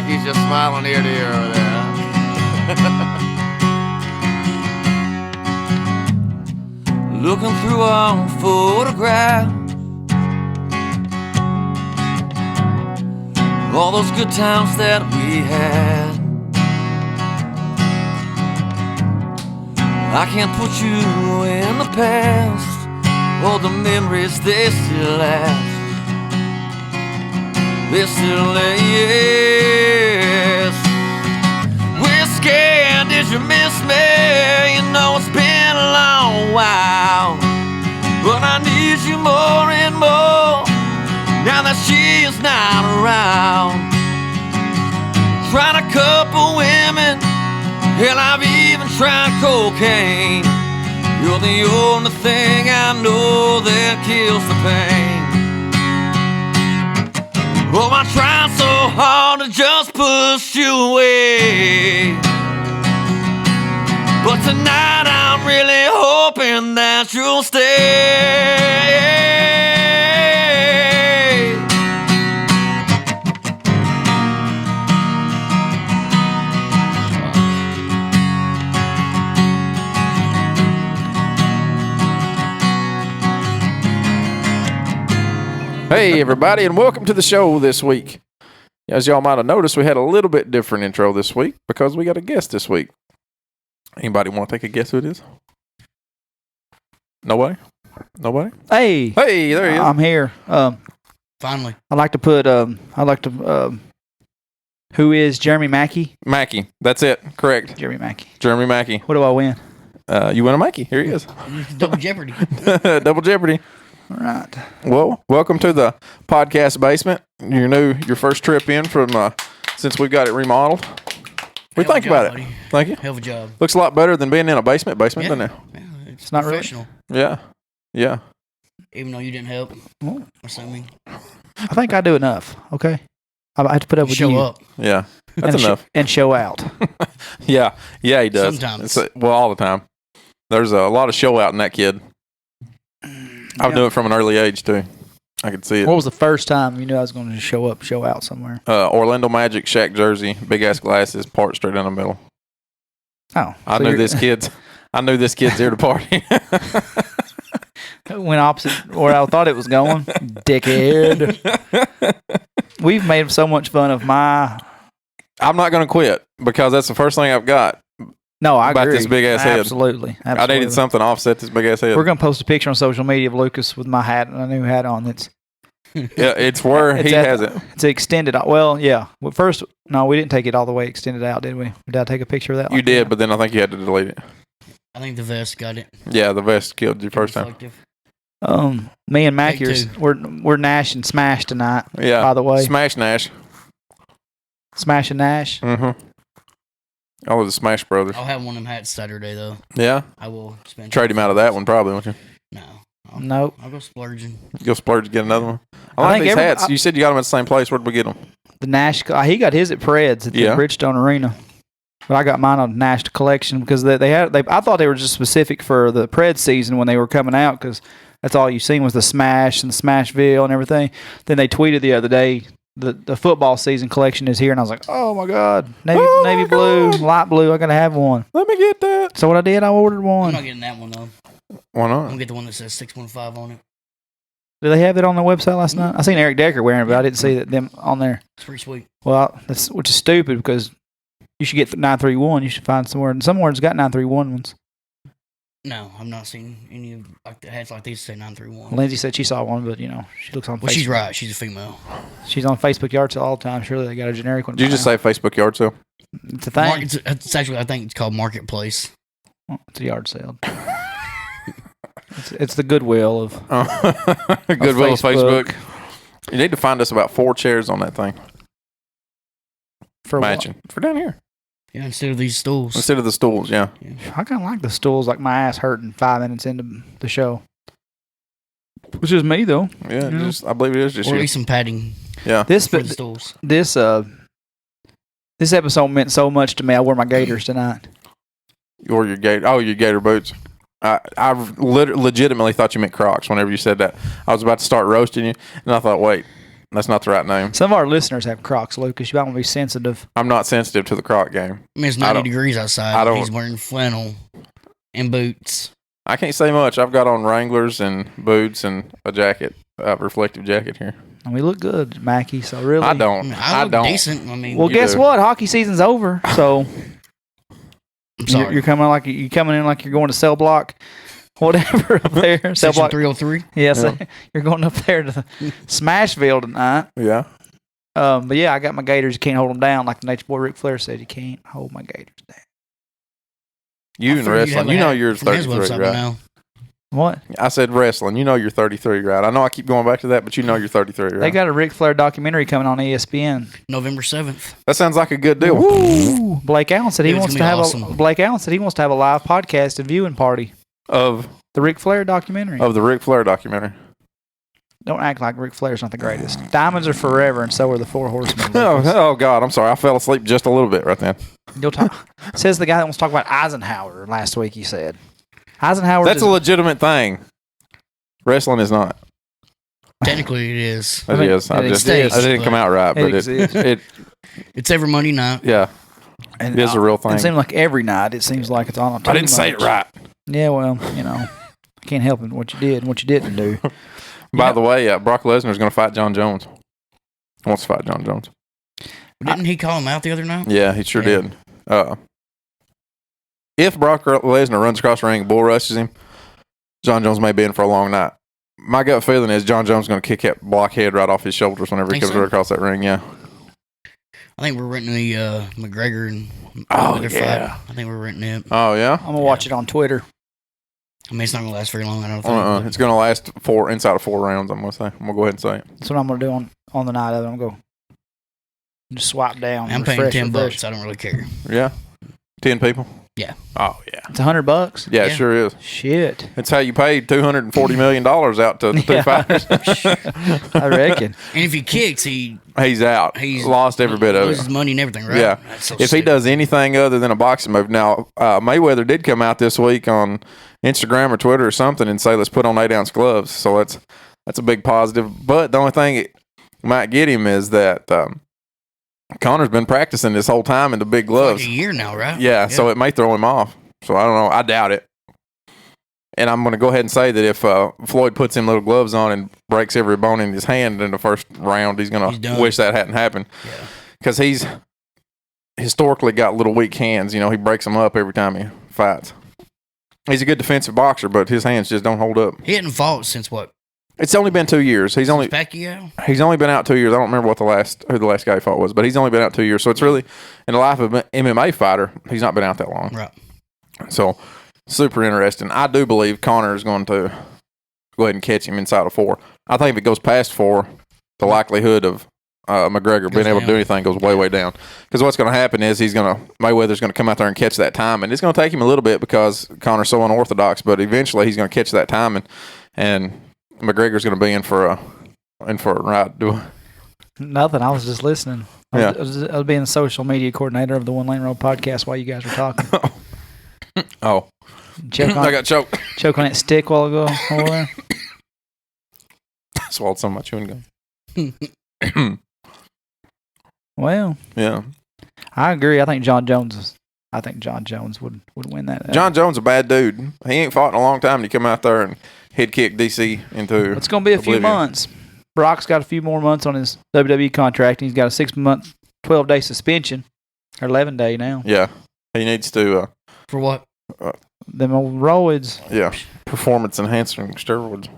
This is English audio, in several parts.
Mackie's just smiling ear to ear over there. Looking through our photographs, all those good times that we had. I can't put you in the past, all the memories they still last. They still last. Whiskey, did you miss me? You know it's been a long while, but I need you more and more now that she is not around. Tried a couple women, hell, I've even tried cocaine. You're the only thing I know that kills the pain. Oh, I tried so hard to just push you away, but tonight I'm really hoping that you'll stay. Hey, everybody, and welcome to the show this week. As y'all might have noticed, we had a little bit different intro this week because we got a guest this week. Anybody want to take a guess who it is? Nobody? Nobody? Hey, there he is. I'm here. Finally. I like to put. Who is Jeremy Mackie? Mackie. That's it. Correct. Jeremy Mackie. Jeremy Mackie. What do I win? You win a Mackie. Here he is. Double Jeopardy. Double Jeopardy. All right. Well, welcome to the podcast basement. Your first trip in from since we got it remodeled. We think about it. Buddy. Thank you. Hell of a job. Looks a lot better than being in a basement, doesn't it? Yeah, it's not really. professional. Yeah. Even though you didn't help, Well, assuming. I think I do enough. Okay. I have to put up with Show you. up. Yeah. That's and enough. And show out. Yeah, he does. Sometimes. All the time. There's a lot of show out in that kid. I would do it from an early age, too. I could see it. What was the first time you knew I was going to show out somewhere? Orlando Magic, Shaq jersey, big-ass glasses, part straight down the middle. Oh. I knew this kid's here to party. Went opposite where I thought it was going. Dickhead. We've made so much fun of my... I'm not going to quit because that's the first thing I've got. No, I about agree. this big ass head. Absolutely. I needed something to offset this big ass head. We're gonna post a picture on social media of Lucas with my hat, a new hat on. It's it's where he has it. It's extended. Well, yeah. Well, first, no, we didn't take it all the way extended out, did we? Did I take a picture of that? You did, but then I think you had to delete it. I think the vest got it. Yeah, the vest killed you first time. Me and Mackie we're Nash and Smash tonight. Yeah. By the way, Smash Nash. Smash and Nash. Mm-hmm. All of the Smash Brothers. I'll have one of them hats Saturday, though. Yeah? I will spend... Trade him out of that one, probably, won't you? No. Nope. I'll go splurging. Go splurge to get another one. I like these hats. You said you got them at the same place. Where'd we get them? The Nash. He got his at Pred's at the Bridgestone Arena. But I got mine on Nash Collection because I thought they were just specific for the Pred season when they were coming out because that's all you seen was the Smash and the Smashville and everything. Then they tweeted the other day, the football season collection is here, and I was like, oh my God, navy blue, light blue, I gotta have one. Let me get that. So what I did, I ordered one. I'm not getting that one, though. Why not? I'm going to get the one that says 615 on it. Did they have it on their website last night? I seen Eric Decker wearing it, but I didn't see them on there. It's pretty sweet. Well, which is stupid because you should get 931. You should find somewhere. And somewhere's got 931 ones. No, I'm not seeing any of the hats like these say 931. Lindsay said she saw one, but she looks on Facebook. Well, she's right. She's a female. She's on Facebook yard sale all the time. Surely they got a generic one. Did you just say Facebook yard sale? It's a thing. It's actually, I think it's called Marketplace. It's a yard sale. It's the Goodwill of Goodwill of Facebook. You need to find us about 4 chairs on that thing. For matching. For down here. Yeah, instead of these stools. Instead of the stools, yeah. I kind of like the stools, like my ass hurting 5 minutes into the show. Which is me, though. Yeah, I believe it is just or you. at least some padding. Yeah. This stools. This episode meant so much to me. I wore my gaiters tonight. Or your gator boots. I legitimately thought you meant Crocs whenever you said that. I was about to start roasting you, and I thought, wait, That's not the right name. Some of our listeners have Crocs, Lucas. You might want to be sensitive. I'm not sensitive to the Croc game. I mean, it's 90 degrees outside. He's wearing flannel and boots. I can't say much. I've got on Wranglers and boots and a jacket, a reflective jacket here. And we look good, Mackie. So really, I don't. I look decent. I mean, well, guess what? Hockey season's over. So I'm sorry. You're coming in like you're going to cell block, whatever up there. Cell Section block 303. Yes, you're going up there to Smashville tonight. Yeah. But yeah, I got my Gators. You can't hold them down, like the Nature Boy Ric Flair said. You can't hold my Gators down. You and wrestling, you know you're 33, right? Now. What? I said wrestling. You know you're 33, right? I know I keep going back to that, but you know you're 33, right? They got a Ric Flair documentary coming on ESPN. November 7th. That sounds like a good deal. Woo! Blake Allen said he wants to have Blake Allen said he wants to have a live podcast and viewing party of the Ric Flair documentary. Of the Ric Flair documentary. Don't act like Ric Flair's not the greatest. Diamonds are forever, and so are the Four Horsemen. Oh God, I'm sorry. I fell asleep just a little bit right then. You'll talk. Says the guy that wants to talk about Eisenhower last week. He said Eisenhower. That's a legitimate thing. Wrestling is not. Technically, it is. It is. I didn't come out right, but it's every Monday night. Yeah, and it is a real thing. It seems like every night. It seems like it's on. I didn't say it right. Yeah, well, I can't help it what you did and what you didn't do. By the way, Brock Lesnar is going to fight John Jones. He wants to fight John Jones. Didn't he call him out the other night? Yeah, he sure did. If Brock Lesnar runs across the ring and bull rushes him, John Jones may be in for a long night. My gut feeling is John Jones is going to kick that blockhead right off his shoulders whenever he comes right across that ring. Yeah. I think we're renting the McGregor and fight. I think we're renting it. Oh yeah. I'm gonna watch it on Twitter. I mean, it's not going to last very long, I don't think. It's going to last inside of 4 rounds, I'm going to say. I'm going to go ahead and say it. That's what I'm going to do on the night of it. I'm going to go just swipe down. I'm paying $10. I don't really care. Yeah? 10 people? Yeah. Oh, yeah. It's $100? Yeah, it sure is. Shit. It's how you paid $240 million out to two fighters. I reckon. And if he kicks, he's out. He's lost every bit of it. Loses money and everything, right? Yeah. If he does anything other than a boxing move. Now, Mayweather did come out this week on Instagram or Twitter or something and say, let's put on 8-ounce gloves. So that's a big positive. But the only thing it might get him is that Connor's been practicing this whole time in the big gloves. Like a year now, right? Yeah, so it may throw him off. So I don't know. I doubt it. And I'm going to go ahead and say that if Floyd puts him little gloves on and breaks every bone in his hand in the first round, he's going to wish that hadn't happened. Because he's historically got little weak hands. He breaks them up every time he fights. He's a good defensive boxer, but his hands just don't hold up. He hadn't fought since what? It's only been 2 years. He's only been out 2 years. I don't remember who the last guy he fought was, but he's only been out 2 years. So it's really, in the life of an MMA fighter, he's not been out that long. Right. So super interesting. I do believe Connor is going to go ahead and catch him inside of 4. I think if it goes past 4, the likelihood of McGregor being able to do anything goes way, way down. Because what's going to happen is Mayweather's going to come out there and catch that time, and it's going to take him a little bit because Connor's so unorthodox. But eventually, he's going to catch that time, and McGregor's going to be in for a ride. Nothing. I was just listening. I was being the social media coordinator of the One Lane Road podcast while you guys were talking. Oh, I got choked. Choke on that stick while ago. Over there. Swallowed some of my chewing gum. Well, yeah, I agree. I think John Jones would win that. John Jones a bad dude. He ain't fought in a long time. To come out there and head kick DC into. It's going to be a few months. Brock's got a few more months on his WWE contract. And he's got a 6-month, 12-day suspension, or 11-day now. Yeah, he needs to. For what? Them old roids. Yeah, performance enhancing steroids.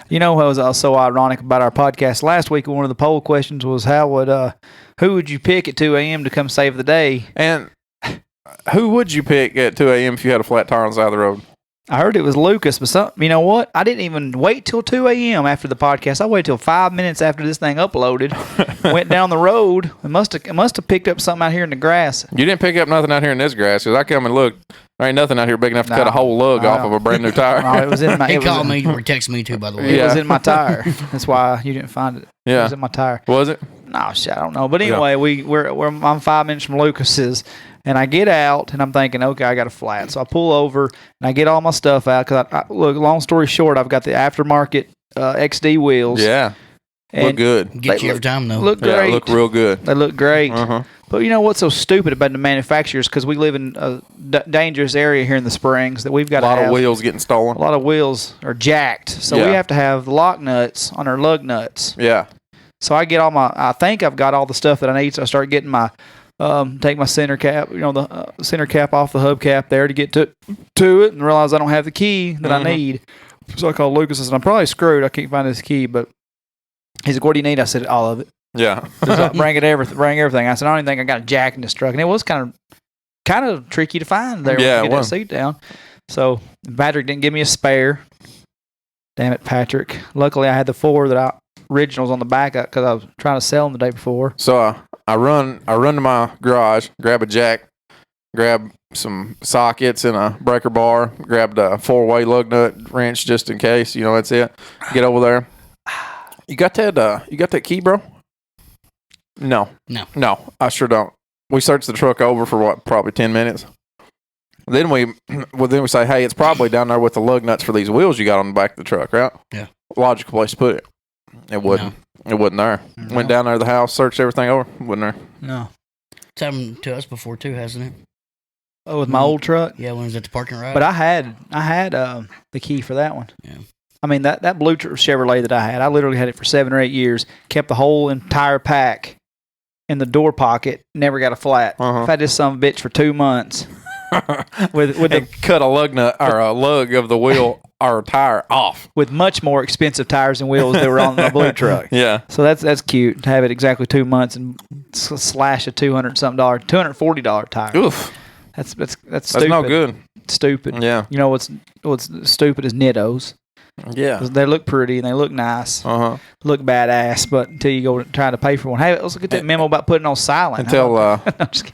What was so ironic about our podcast last week? One of the poll questions was who would you pick at 2 a.m. to come save the day? And who would you pick at 2 a.m. if you had a flat tire on the side of the road? I heard it was Lucas, but you know what? I didn't even wait till 2 a.m. after the podcast. I waited till 5 minutes after this thing uploaded. Went down the road. It must have picked up something out here in the grass. You didn't pick up nothing out here in this grass because I come and looked. There ain't nothing out here big enough to cut a whole lug off of a brand new tire. No, it was in my. He called me or texted me too. By the way, it was in my tire. That's why you didn't find it. Yeah, it was in my tire. Was it? No, shit, I don't know. But anyway, I'm 5 minutes from Lucas's. And I get out, and I'm thinking, okay, I got a flat. So I pull over, and I get all my stuff out. Because, look, long story short, I've got the aftermarket XD wheels. Yeah. Look good. Get you every time, though. Look great. Yeah, look real good. They look great. Uh-huh. But you know what's so stupid about the manufacturers? Because we live in a dangerous area here in the Springs that we've got A lot of wheels getting stolen. A lot of wheels are jacked. So we have to have the lock nuts on our lug nuts. Yeah. So I get I think I've got all the stuff that I need. So I start getting my, take my center cap, the center cap off the hubcap there to get to it and realize I don't have the key that I need. So I called Lucas and said, I'm probably screwed. I can't find this key. But he said, what do you need? I said, all of it. Yeah. Bring everything. I said, I don't even think I got a jack in this truck. And it was kind of tricky to find there when you get that seat down. So Patrick didn't give me a spare. Damn it, Patrick. Luckily, I had the 4 originals on the back because I was trying to sell them the day before. So I run to my garage, grab a jack, grab some sockets and a breaker bar, grabbed a 4-way lug nut wrench just in case. That's it. Get over there. You got that key, bro? No, I sure don't. We searched the truck over for probably 10 minutes. Then we say, hey, it's probably down there with the lug nuts for these wheels you got on the back of the truck, right? Yeah. Logical place to put it. It wasn't. No. It wasn't there. No. Went down there to the house, searched everything over. Wasn't there. No. It's happened to us before too, hasn't it? Oh, with my old truck? Yeah, when it was at the parking lot. But I had the key for that one. Yeah. I mean, that blue Chevrolet that I had, I literally had it for 7 or 8 years. Kept the whole entire pack in the door pocket. Never got a flat. I've had this son of a bitch for 2 months. with cut a lug nut or a lug of the wheel or tire off. With much more expensive tires and wheels that were on the blue truck. Yeah. So that's cute to have it exactly 2 months and slash a $240 tire. Oof. That's stupid. That's no good. Stupid. Yeah. You know what's stupid is Nittos. Yeah. They look pretty and they look nice. Look badass, but until you go try to pay for one. Hey, let's look at that memo about putting on silent.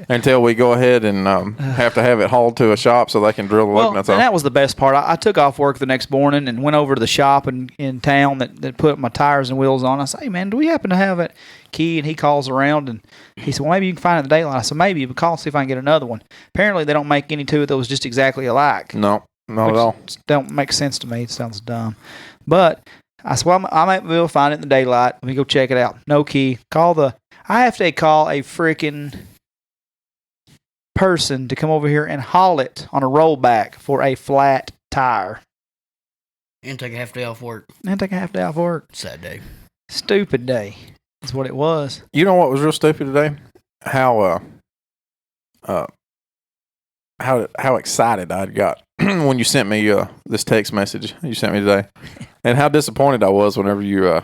Until we go ahead and have to have it hauled to a shop so they can drill the lug nuts off. And that was the best part. I took off work the next morning and went over to the shop in town that put my tires and wheels on. I said, hey, man, do we happen to have that key? And he calls around and he said, well, maybe you can find it in the daylight. I said, maybe, but call and see if I can get another one. Apparently, they don't make any two that was just exactly alike. No. Not at all. Don't make sense to me. It sounds dumb. But I said, well, I might be able to find it in the daylight. Let me go check it out. No key. I have to call a freaking person to come over here and haul it on a rollback for a flat tire. And take a half day off work. Sad day. Stupid day. That's what it was. You know what was real stupid today? How excited I got when you sent me this text message you sent me today, and how disappointed I was whenever you. What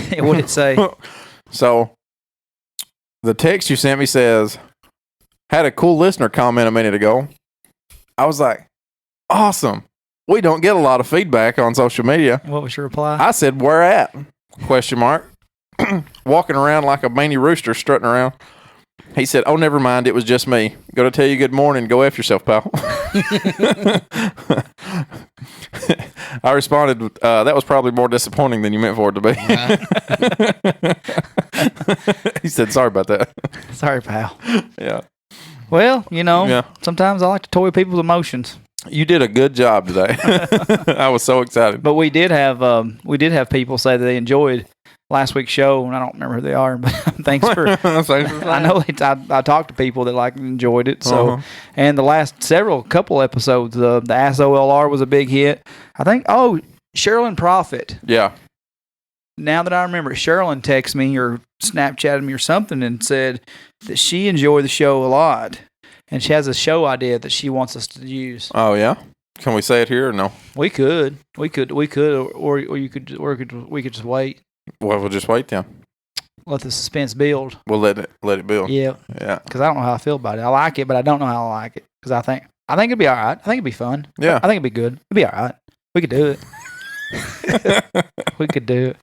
did it say? So, the text you sent me says, "Had a cool listener comment a minute ago." I was like, "Awesome! We don't get a lot of feedback on social media." What was your reply? I said, "Where at?" Question mark. Walking around like a mangy rooster, strutting around. He said, oh, never mind. It was just me. Go to tell you good morning. Go F yourself, pal. I responded, that was probably more disappointing than you meant for it to be. He said, sorry about that. Sorry, pal. Yeah. Well, sometimes I like to toy with people's emotions. You did a good job today. I was so excited. But we did have people say that they enjoyed last week's show, and I don't remember who they are, but thanks for. I know I talked to people that enjoyed it. So, and the last couple episodes, the Ass OLR was a big hit. I think. Oh, Sherilyn Prophet. Yeah. Now that I remember, Sherilyn texted me or Snapchatted me or something and said that she enjoyed the show a lot, and she has a show idea that she wants us to use. Oh yeah. Can we say it here or no? We could, or we could just wait. Well, we'll just wait then. Let the suspense build. We'll let it build. Yeah. Yeah. Because I don't know how I feel about it. I like it, but I don't know how I like it. Because I think it'd be all right. I think it'd be fun. Yeah. I think it'd be good. It'd be all right. We could do it. We could do it.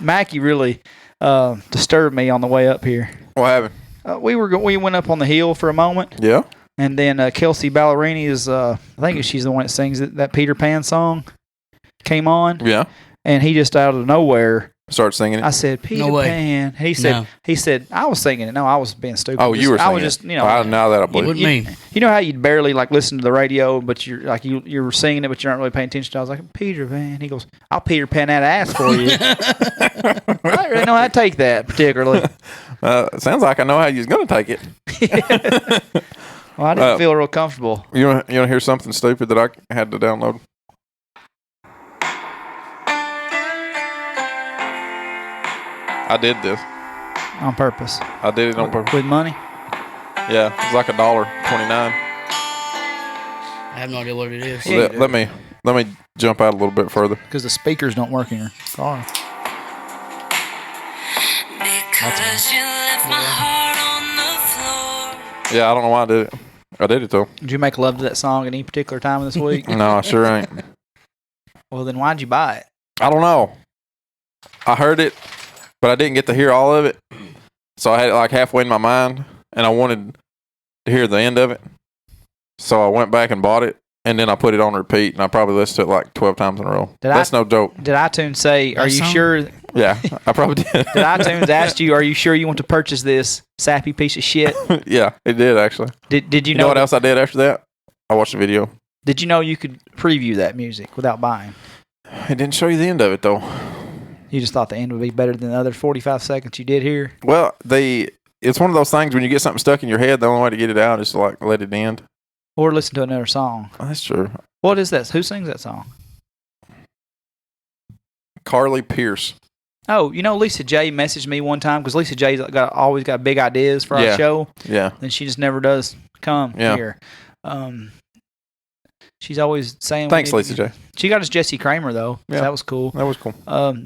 Mackie really disturbed me on the way up here. What happened? We went up on the hill for a moment. Yeah. And then Kelsey Ballerini is, I think she's the one that sings that Peter Pan song, came on. Yeah. And he just out of nowhere Start singing it. I said, Peter Pan. He said, I was singing it. No, I was being stupid. Oh, you were singing I was just, now that I believe What me? You know how you'd barely like listen to the radio, but you're like you're singing it, but you're not really paying attention to it. I was like, Peter Pan. He goes, I'll Peter Pan that ass for you. I don't really know how to take that particularly. It sounds like I know how you're going to take it. Well, I didn't feel real comfortable. You want to hear something stupid that I had to download? I did this. On purpose. I did it on purpose. With money? Yeah, it's like $1.29. I have no idea what it is. Yeah, let me jump out a little bit further. Because the speakers don't work in your car. Because you left my heart on the floor. Yeah, I don't know why I did it. I did it though. Did you make love to that song at any particular time of this week? No, I sure ain't. Well, then why'd you buy it? I don't know. I heard it, but I didn't get to hear all of it. So I had it like halfway in my mind, and I wanted to hear the end of it. So I went back and bought it, and then I put it on repeat, and I probably listened to it like 12 times in a row. That's no joke. Did iTunes say, are you sure? Yeah, I probably did. Did iTunes ask you, are you sure you want to purchase this sappy piece of shit? Yeah, it did actually. Did you know what else I did after that? I watched the video. Did you know you could preview that music without buying? It didn't show you the end of it though. You just thought the end would be better than the other 45 seconds you did here? Well, it's one of those things when you get something stuck in your head, the only way to get it out is to like let it end. Or listen to another song. Oh, that's true. What is that? Who sings that song? Carly Pierce. Oh, Lisa J messaged me one time because Lisa J's always got big ideas for our show. Yeah. And she just never does come here. She's always saying. Thanks, Lisa J. She got us Jesse Kramer though. Yeah, so that was cool. That was cool.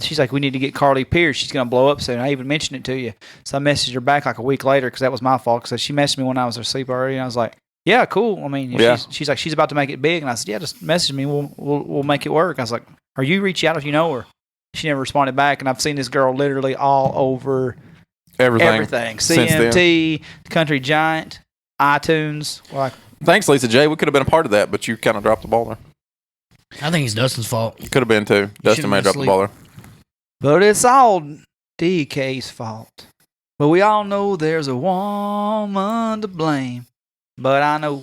She's like, we need to get Carly Pierce. She's gonna blow up soon. I even mentioned it to you. So I messaged her back like a week later because that was my fault. Because she messaged me when I was asleep already, and I was like, yeah, cool. I mean, she's like, she's about to make it big, and I said, yeah, just message me. We'll make it work. I was like, are you reach out if you know her? She never responded back, and I've seen this girl literally all over everything. CMT, Country Giant, iTunes. Like, thanks, Lisa J. We could have been a part of that, but you kind of dropped the ball there. I think it's Dustin's fault. Could have been too. Dustin may have dropped the ball there. But it's all DK's fault. But we all know there's a woman to blame. But I know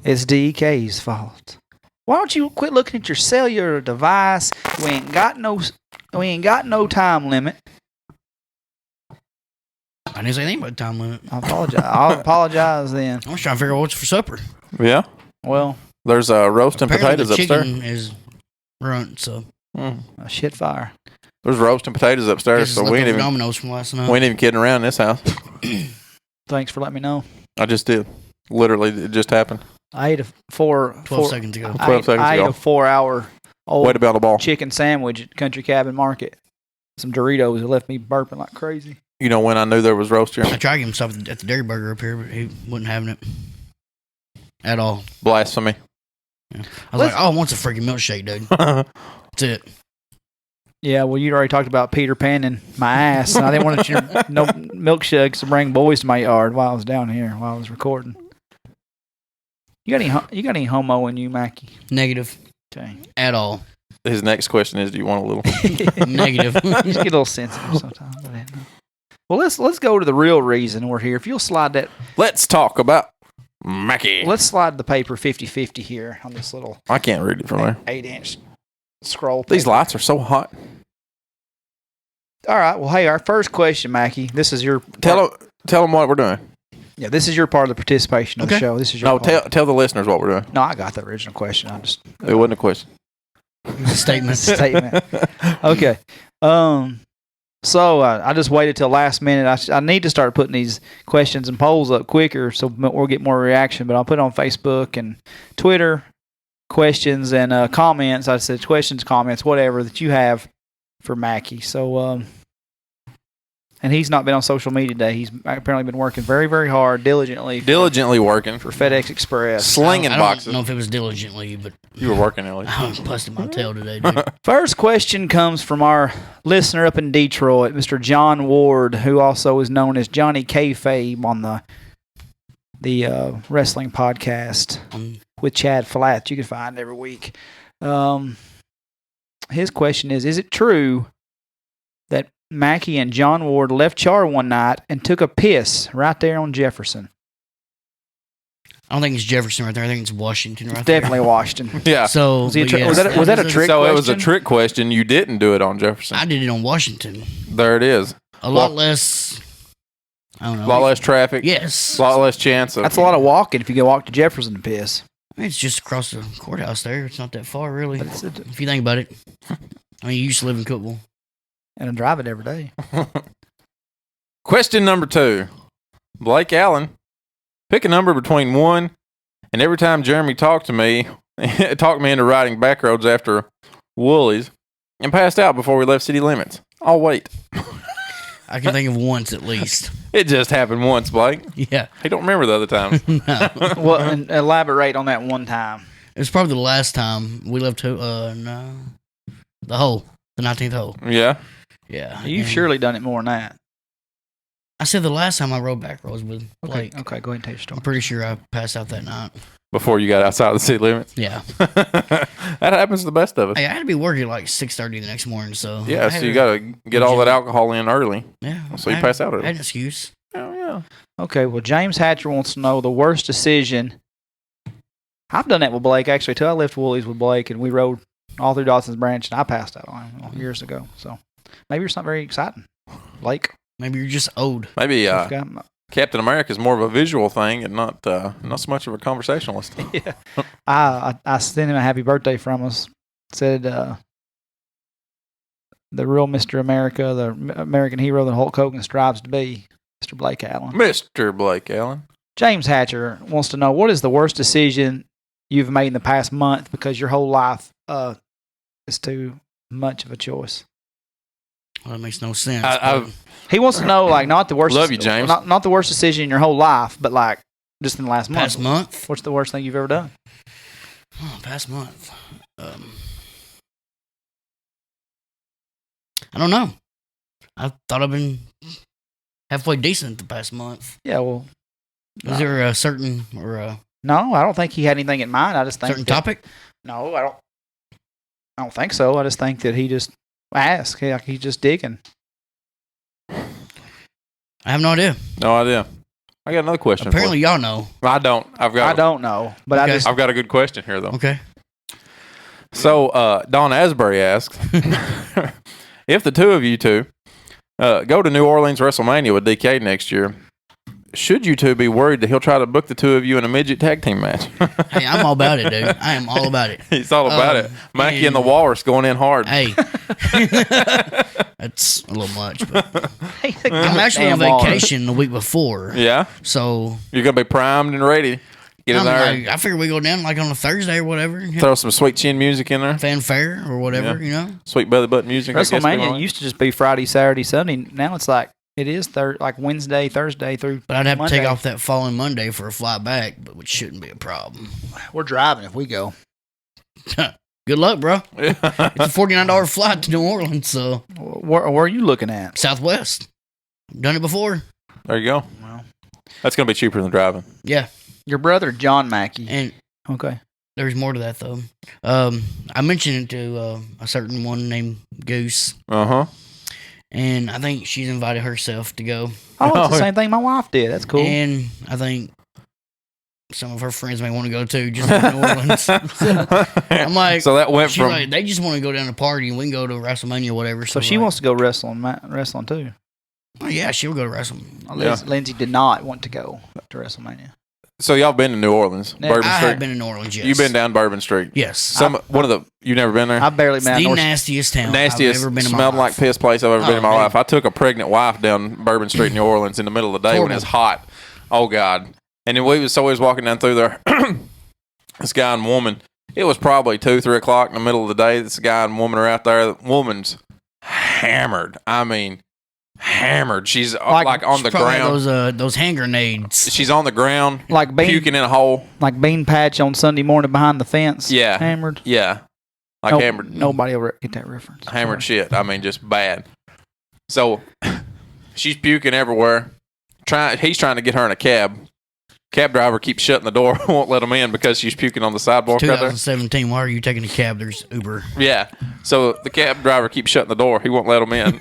it's DK's fault. Why don't you quit looking at your cellular device? We ain't got no time limit. I didn't say anything about time limit. I'll apologize then. I was trying to figure out what's for supper. Yeah. Well, there's roast and potatoes the upstairs. Chicken is runt, so a shit fire. There's roast and potatoes upstairs, so we ain't even Dominoes from last night. We ain't even kidding around in this house. Thanks for letting me know. I just did. Literally, it just happened. I ate a 12 seconds ago. I ate a 4-hour old way to be on the ball chicken sandwich at Country Cabin Market. Some Doritos that left me burping like crazy. You know when I knew there was roast here? I tried to give him stuff at the Dairy Burger up here, but he wasn't having it at all. Blasphemy. Yeah. I was like, all I want's a freaking milkshake, dude. That's it. Yeah, well, you'd already talked about Peter Pan and my ass, and I didn't want no milkshakes to bring boys to my yard while I was down here, while I was recording. You got any homo in you, Mackie? Negative. Okay. At all. His next question is, do you want a little? Negative. You just get a little sensitive sometimes. Well, let's go to the real reason we're here. If you'll slide that. Let's talk about Mackie. Let's slide the paper 50-50 here on this little. I can't read it from there. 8-inch scroll. These lights are so hot. All right. Well, hey, our first question, Mackie. This is your. Tell them what we're doing. Yeah, this is your part of the participation of the show. This is your. No, tell the listeners what we're doing. No, I got the original question. It wasn't a question. Statement. Okay. So I just waited till last minute. I need to start putting these questions and polls up quicker so we'll get more reaction. But I'll put it on Facebook and Twitter. Questions and comments. I said questions, comments, whatever that you have for Mackie. So, and he's not been on social media today. He's apparently been working very, very hard, diligently working for FedEx Express, slinging boxes. I don't know if it was diligently, but you were working at least. I was busting my tail today, dude. First question comes from our listener up in Detroit, Mr. John Ward, who also is known as Johnny Kayfabe on the wrestling podcast with Chad Flatt. You can find every week. his question is it true that Mackie and John Ward left Char one night and took a piss right there on Jefferson? I don't think it's Jefferson right there. I think it's Washington right Definitely Washington. Yeah. So was that a trick So question? it was a trick question. You didn't do it on Jefferson. I did it on Washington. There it is. A lot less. I don't know. A lot less traffic. Yes. A lot less chance of. That's a lot of walking if you go walk to Jefferson and piss. It's just across the courthouse there. It's not that far, really. But If you think about it. I mean, you used to live in Cookville. and I drive it every day. Question number 2. Blake Allen. Pick a number between 1 and every time Jeremy talked me into riding back roads after Woolies and passed out before we left city limits. I'll wait. I can think of once at least. It just happened once, Blake. Yeah. He don't remember the other time. No. Well, and elaborate on that one time. It was probably the last time we left the hole. The 19th hole. Yeah. Yeah. You've and surely done it more than that. I said the last time I rode back roads with Blake. Okay, go ahead and tell your story. I'm pretty sure I passed out that night. Before you got outside the city limits. Yeah. That happens to the best of us. Hey, I had to be working at like 6:30 the next morning, so Yeah, so you got to get all that alcohol in early. Yeah. So you pass out I early. had an excuse. Oh, yeah. Okay, well, James Hatcher wants to know the worst decision. I've done that with Blake, actually, too. I left Woolies with Blake, and we rode all through Dawson's Branch, and I passed out on him years ago. So maybe it's not very exciting, Blake. Maybe you're just old. Maybe Captain America is more of a visual thing and not so much of a conversationalist. Yeah. I sent him a happy birthday from us. Said the real Mr. America, the American hero that Hulk Hogan strives to be, Mr. Blake Allen. Mr. Blake Allen. James Hatcher wants to know, what is the worst decision you've made in the past month because your whole life is too much of a choice? Well, that makes no sense. He wants to know, like, not the worst. Love you, James. Not the worst decision in your whole life, but like just in the last month. Past month? What's the worst thing you've ever done? Oh, past month. I don't know. I thought I've been halfway decent the past month. Yeah, well, Is there a certain or a no, I don't think he had anything in mind. I just think certain topic? No, I don't think so. I just think that he just asked. Like he's just digging. I have no idea. No idea. I got another question. Apparently, y'all know. I don't. I don't know, but Okay. I've got a good question here, though. Okay. So, Don Asbury asks, if the two of you go to New Orleans WrestleMania with DK next year, should you two be worried that he'll try to book the two of you in a midget tag team match? Hey, I'm all about it, dude. I am all about it. He's all about it. Mackie and the Walrus going in hard. Hey. That's a little much, but I'm I'm actually on vacation the week before. Yeah? So You're going to be primed and ready. Get in there and I figure we go down like on a Thursday or whatever. throw some sweet chin music in there. Fanfare or whatever, you know. Sweet belly button music. I guess people WrestleMania like. used to just be Friday, Saturday, Sunday. Now it's like it is like Wednesday, Thursday through. But I'd have Monday. to take off that following Monday for a flight back, but which shouldn't be a problem. We're driving if we go. Good luck, bro. Yeah. It's a $49 flight to New Orleans, so Where are you looking at? Southwest. Done it before. There you go. Well, That's going to be cheaper than driving. Yeah. your brother John Mackie. And Okay. there's more to that though. I mentioned it to a certain one named Goose, Uh-huh. and I think she's invited herself to go. Oh, it's the same thing my wife did. That's cool. And I think some of her friends may want to go too, just to New Orleans. I'm like, so that went she's from... like, they just want to go down to party, and we can go to WrestleMania or whatever. so she like, wants to go wrestling too. Oh yeah, she'll go to WrestleMania. Yeah. Lindsay did not want to go to WrestleMania. So y'all been to New Orleans, Yeah, Bourbon I Street? have been in New Orleans. Yes, You've been down Bourbon Street. Yes, You never been there? I've barely it's been. the out nastiest town Nastiest, I've ever been in my smelled like life. piss place I've ever been in my man. life. I took a pregnant wife down Bourbon Street, New Orleans, in the middle of the day when Horrible. it's hot. Oh God! And then we was always walking down through there. This guy and woman. It was probably 2-3 o'clock in the middle of the day. This guy and woman are out there. The woman's hammered. I mean, hammered. She's like on the Probably ground. those hand grenades. She's on the ground, like puking in a hole. like Bean Patch on Sunday morning behind the fence. Yeah. Hammered. Yeah, like No- hammered. Nobody will get that reference. Hammered Sorry. shit. I mean, just bad. So she's puking everywhere. He's trying to get her in a cab. Cab driver keeps shutting the door, won't let him in because she's puking on the sidewalk right there. 2017. Why are you taking a cab? There's Uber. Yeah. So the cab driver keeps shutting the door. He won't let him in.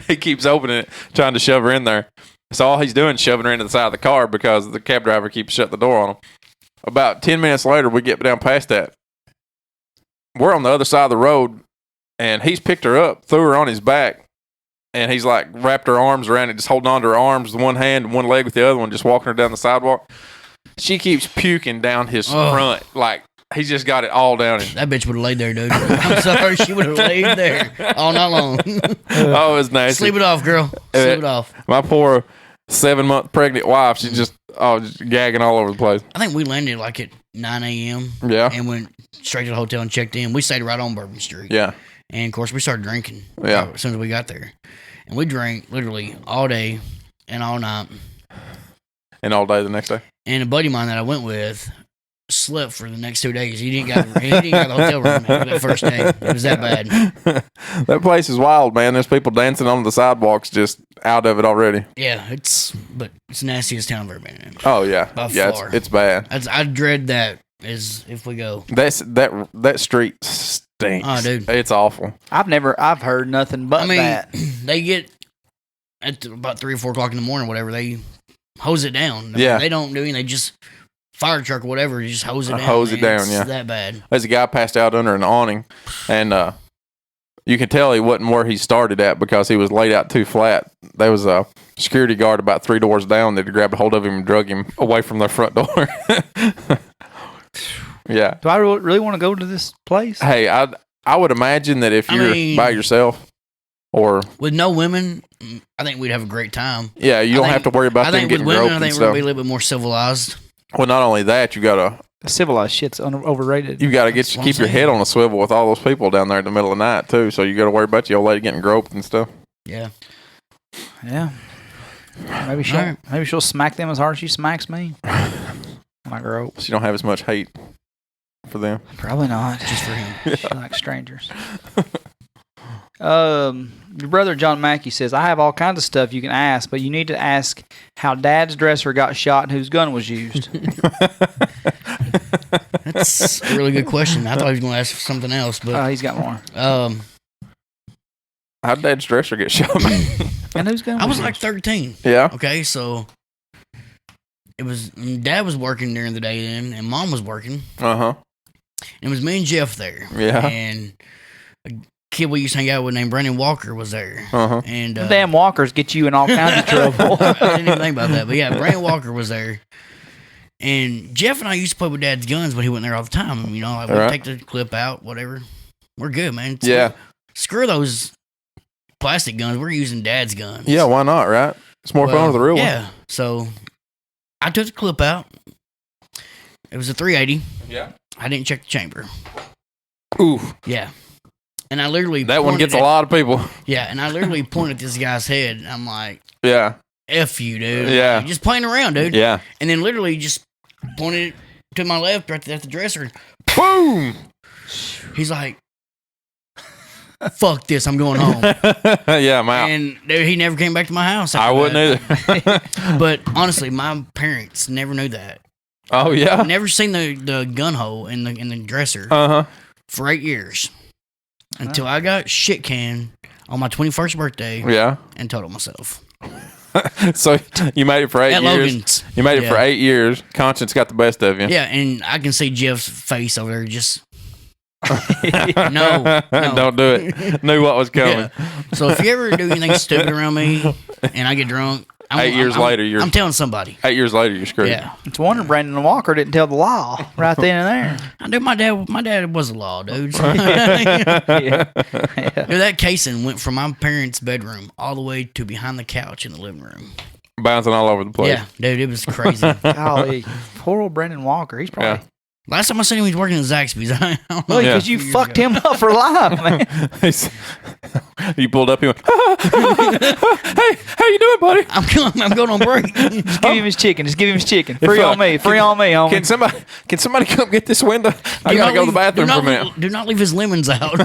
He keeps opening it, trying to shove her in there. So all he's doing is shoving her into the side of the car because the cab driver keeps shutting the door on him. About 10 minutes later, we get down past that. We're on the other side of the road, and he's picked her up, threw her on his back, and he's like wrapped her arms around it, just holding on to her arms with one hand and one leg with the other one, just walking her down the sidewalk. She keeps puking down his front. Like, he's just got it all down him. That bitch would have laid there, dude. I'm sorry. She would have laid there all night long. Oh, it's nasty. Sleep it off, girl. Sleep it off. My poor 7-month pregnant wife, she's just gagging all over the place. I think we landed like at 9 a.m. Yeah. And went straight to the hotel and checked in. We stayed right on Bourbon Street. Yeah. And, of course, we started drinking as soon as we got there. And we drank literally all day and all night. And all day the next day. And a buddy of mine that I went with slept for the next 2 days. He didn't got the hotel room that first day. It was that bad. That place is wild, man. There's people dancing on the sidewalks just out of it already. Yeah, it's the nastiest town I've ever been in. Oh, yeah. By yeah, far. it's bad. I dread that as if we go. That street stinks. Oh, dude. It's awful. I've heard nothing but that. They get at about 3 or 4 o'clock in the morning, whatever, they hose it down. Yeah. They don't do anything. They just fire truck or whatever, just hose it down. Hose it down, yeah. It's that bad. There's a guy passed out under an awning, and you can tell he wasn't where he started at because he was laid out too flat. There was a security guard about 3 doors down that grabbed a hold of him and drug him away from their front door. Yeah. Do I really want to go to this place? Hey, I would imagine that if you're by yourself or with no women, I think we'd have a great time. Yeah, you don't have to worry about them getting groped and stuff. I think we'll be a little bit more civilized. Well, not only that, you gotta civilized shit's overrated. You gotta keep your head on a swivel with all those people down there in the middle of the night too. So you gotta worry about your old lady getting groped and stuff. Yeah. Yeah. Maybe she'll smack them as hard as she smacks me. My girl. She don't have as much hate for them. Probably not. Just for him. She likes strangers. Your brother John Mackie says, I have all kinds of stuff you can ask, but you need to ask how Dad's dresser got shot and whose gun was used. That's a really good question. I thought he was going to ask something else, but he's got more. How'd Dad's dresser get shot? And whose gun? I was like 13. Yeah. Okay, so Dad was working during the day then, and Mom was working. Uh-huh. It was me and Jeff there. Yeah. And a kid we used to hang out with named Brandon Walker was there. Uh-huh. And the damn Walkers get you in all kinds of trouble. I didn't even think about that. But yeah, Brandon Walker was there. And Jeff and I used to play with Dad's guns when he went there all the time. You know, like we'd take the clip out, whatever. We're good, man. Screw those plastic guns. We're using Dad's guns. Yeah, why not, right? It's more fun with the real one. Yeah. So I took the clip out. It was a 380. Yeah. I didn't check the chamber. Ooh. Yeah. And I literally that one gets a lot of people. Yeah, and I literally pointed at this guy's head. And I'm like, yeah. F you, dude. Yeah. Like, just playing around, dude. Yeah. And then literally just pointed to my left right at the dresser. Boom! He's like, fuck this, I'm going home. Yeah, I'm out. And dude, he never came back to my house. I wouldn't either. But honestly, my parents never knew that. Oh, yeah? Never seen the gun hole in the dresser for 8 years. Until I got shit canned on my 21st birthday. Yeah. And told myself. So you made it for 8 years. Logan's. You made it for 8 years. Conscience got the best of you. Yeah, and I can see Jeff's face over there just. No. Don't do it. Knew what was coming. Yeah. So if you ever do anything stupid around me and I get drunk, 8 years later, I'm telling somebody. 8 years later, you're screwed. Yeah. It's a wonder Brandon Walker didn't tell the law right then and there. I knew my dad was a law, dude. So yeah. Dude, that casing went from my parents' bedroom all the way to behind the couch in the living room. Bouncing all over the place. Yeah, dude, it was crazy. Golly, poor old Brandon Walker. He's probably... Yeah. Last time I seen him, he was working at Zaxby's. I don't know. Well, because you fucked him up for life, man. You pulled up. He went, "Hey, how you doing, buddy?" I'm going on break. Just give him his chicken. Free on me, homie. Can somebody come get this window? I gotta go to the bathroom for a minute. Do not leave his lemons out.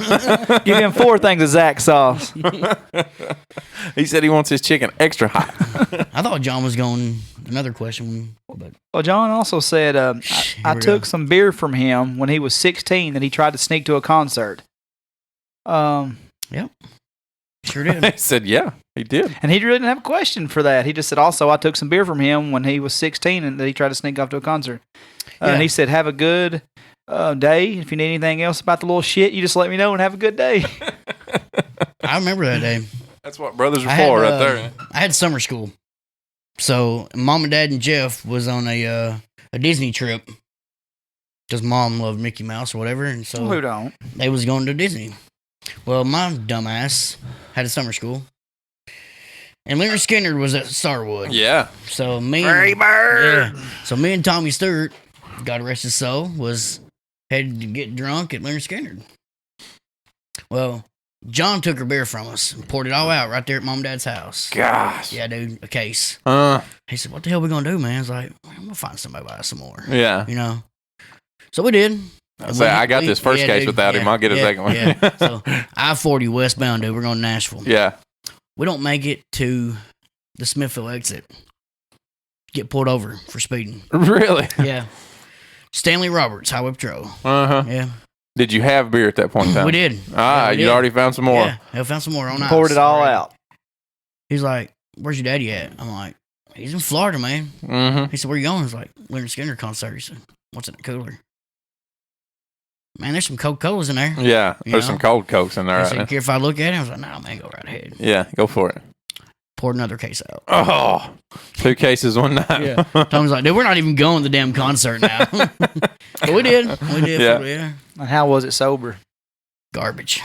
Give him 4 things of Zach sauce. He said he wants his chicken extra hot. I thought John was going another question, but Well, John also said I took some beer from him when he was 16 that he tried to sneak to a concert. Yep, sure did. He said, "Yeah, he did." And he really didn't have a question for that. He just said, also, I took some beer from him when he was 16 and that he tried to sneak off to a concert. And he said, have a good day. If you need anything else about the little shit, you just let me know and have a good day. I remember that day. That's what brothers are for right there. I had summer school. So Mom and Dad and Jeff was on a Disney trip because Mom loved Mickey Mouse or whatever. And so Who don't? they was going to Disney. Well, my dumbass had a summer school. And Leonard Skinner was at Starwood. Yeah. So me So me and Tommy Stewart, God rest his soul, was headed to get drunk at Leonard Skinner. Well, John took her beer from us and poured it all out right there at Mom and Dad's house. Gosh. Yeah, dude, a case. He said, what the hell we gonna do, man? I was like, I'm gonna find somebody to buy some more. Yeah. You know? So we did. I got this first case without him. I'll get a second one. Yeah. So I-40 westbound, dude. We're going to Nashville. Yeah. We don't make it to the Smithville exit. Get pulled over for speeding. Really? Yeah. Stanley Roberts, Highway Patrol. Uh-huh. Yeah. Did you have beer at that point in time? We did. You already found some more. Yeah, I found some more on ice. Poured it all out. He's like, where's your daddy at? I'm like, he's in Florida, man. Mm-hmm. He said, where you going? I was like, Leonard Skinner concert. He said, what's in the cooler? Man, there's some Coca-Colas in there. Yeah, You there's know? some cold Cokes in there. He Right said, now. care if I look at it? I was like, nah, man, go right ahead. Yeah, go for it. Poured another case out. Oh, 2 cases one night. Yeah. Tom's like, dude, we're not even going to the damn concert now. But we did. Yeah. And how was it sober? Garbage.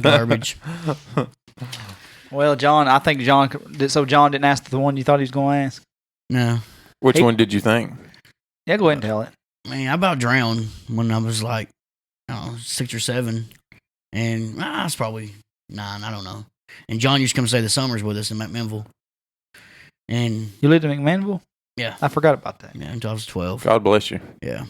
Garbage. Well, John, I think John didn't ask the one you thought he was going to ask. No. Which one did you think? Yeah, go ahead and tell it. Man, I about drowned when I was like, 6 or 7. And I was probably 9. I don't know. And John used to come stay the summers with us in McMinnville. And You lived in McMinnville? yeah. I forgot about that. Yeah, until I was 12. God bless you. Yeah.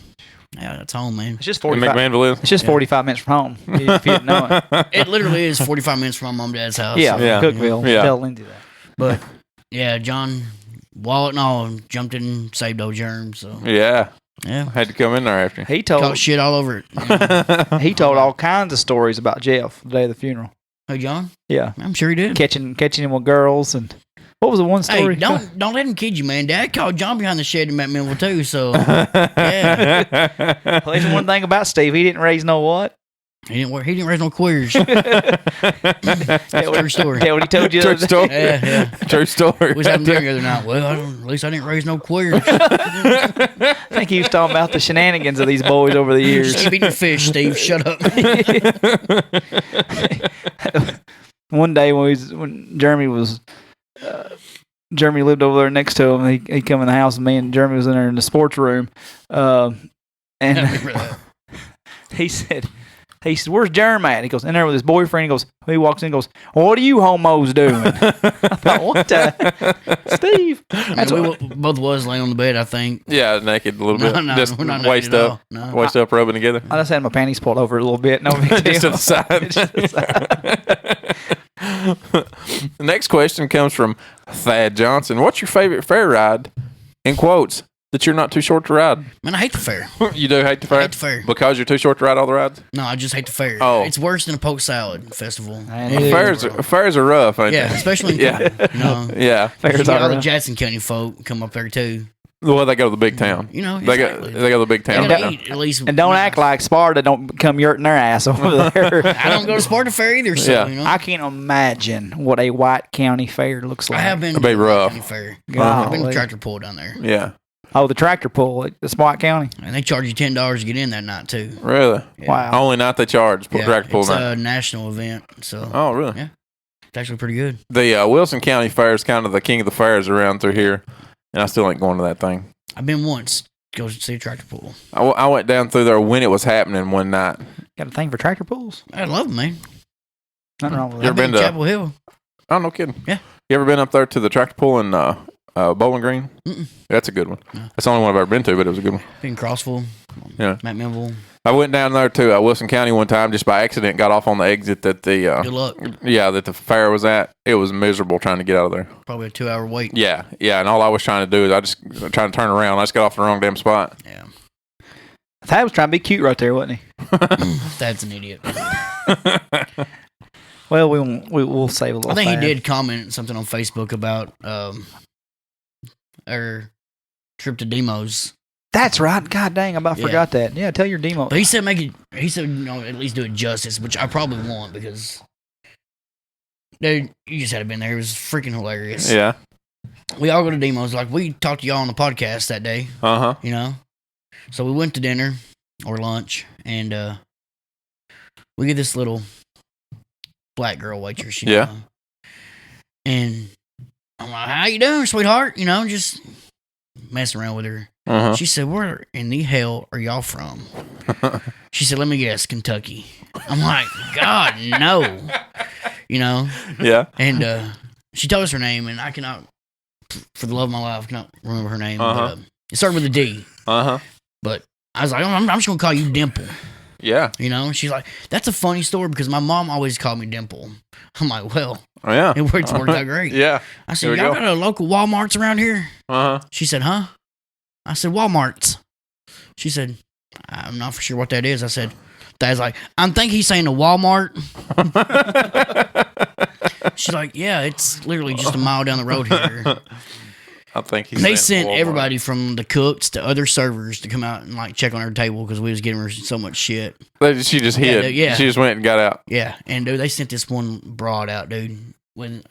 Yeah, that's home, man. It's just In 45. McMinnville is? It's just 45 minutes from home. If you didn't know it. It literally is 45 minutes from my mom and dad's house. Yeah, Yeah. Cookville. Yeah. Tell Lindsay that. But yeah, John, wallet and all, jumped in and saved old germs. So Yeah. yeah. Had to come in there after. He Caught told shit all over it. he told all kinds of stories about Jeff the day of the funeral. Hey, John? Yeah, I'm sure he did. catching him with girls and what was the one Hey, story? don't let him kid you, man. Dad called John behind the shed in McMinnville too. So yeah, Well, there's one thing about Steve. He didn't raise no what. he didn't raise no queers. True story. Yeah, what he told you. the True other day. story. Yeah. True story. We was having dinner the other night. Well, at least I didn't raise no queers. I think he was talking about the shenanigans of these boys over the years. Steve eating fish. Steve, shut up. One day when Jeremy was Jeremy lived over there next to him. He come in the house and me and Jeremy was in there in the sports room, and I remember that. he said, "Where's Jeremy at?" He goes, "In there with his boyfriend." He goes, he walks in and goes, "What are you homos doing?" I thought, what the? Steve. And we both was laying on the bed, I think. Yeah, naked a little bit. No, just we're not waist naked at up. all. No. Waist up, rubbing together. I just had my panties pulled over a little bit. No big deal. Just to the side. Just to the side. The next question comes from Thad Johnson. What's your favorite fair ride? In quotes, that you're not too short to ride. Man, I hate the fair. You do hate the fair? I hate the fair. Because you're too short to ride all the rides? No, I just hate the fair. Oh. It's worse than a poke salad festival. Man, It it is. Fairs are rough, ain't Yeah, they? especially in Yeah. you know. Yeah. Fairs You got all are the rough. Jackson County folk come up there too. Well, they go to the big town. You know, They exactly. go to the big They town. gotta eat at least. And don't act like Sparta don't come yurting their ass over there. I don't go to Sparta Fair either. So Yeah. you know, I can't imagine what a White County fair looks like. I have been. It'd be to the rough. County Fair. Golly. I've been to tractor pull down there, Yeah. Oh, the tractor pull at the White County. and they charge you $10 to get in that night too. Really? Yeah. Wow. Only night they charge. Yeah, Tractor pull it's night. a national event, so Oh, really? Yeah. it's actually pretty good. The Wilson County Fair is kind of the king of the fairs around through here, and I still ain't going to that thing. I've been once to go see a tractor pull. I went down through there when it was happening one night. Got a thing for tractor pulls? I love them, man. Nothing wrong with You that. ever been to Chapel Hill? Oh, no kidding. Yeah. You ever been up there to the tractor pull in Bowling Green? Mm-mm. That's a good one. No. That's the only one I've ever been to, but it was a good one. In Crossville. Yeah. Matt Minville. I went down there to Wilson County one time just by accident. Got off on the exit that the Good luck. that the fair was at. It was miserable trying to get out of there. Probably a 2-hour wait. Yeah, and all I was trying to do is I just trying to turn around. I just got off the wrong damn spot. Yeah. Thad was trying to be cute right there, wasn't he? That's an idiot. Well, we'll save a little. I think Thad. he did comment something on Facebook about our trip to Demos. That's right. God dang, I about forgot that. Yeah, tell your demo. But he said at least do it justice, which I probably won't because dude, you just had to been there. It was freaking hilarious. Yeah. We all go to Demos. Like we talked to y'all on the podcast that day. Uh-huh. You know? So we went to dinner or lunch and we get this little black girl waitress, you know? And I'm like, how you doing, sweetheart? You know, just messing around with her. Uh-huh. She said, where in the hell are y'all from? She said, let me guess, Kentucky. I'm like, God, no. You know? Yeah. And she told us her name, and I cannot, for the love of my life, cannot remember her name. Uh-huh. But, it started with a D. Uh-huh. But I was like, I'm just going to call you Dimple. Yeah. You know? And she's like, that's a funny story because my mom always called me Dimple. I'm like, well, Oh, yeah. it worked out great. Yeah. I said, Here we y'all go. got a local Walmart's around here? Uh-huh. She said, huh? I said, Walmart's. She said, I'm not for sure what that is. I said, Dad's like, I think he's saying a Walmart. She's like, yeah, it's literally just a mile down the road here. I think he's They saying sent Walmart. everybody from the cooks to other servers to come out and like check on her table because we was giving her so much shit. She just hid. dude, yeah. She just went and got out. Yeah, and dude, they sent this one broad out, dude. When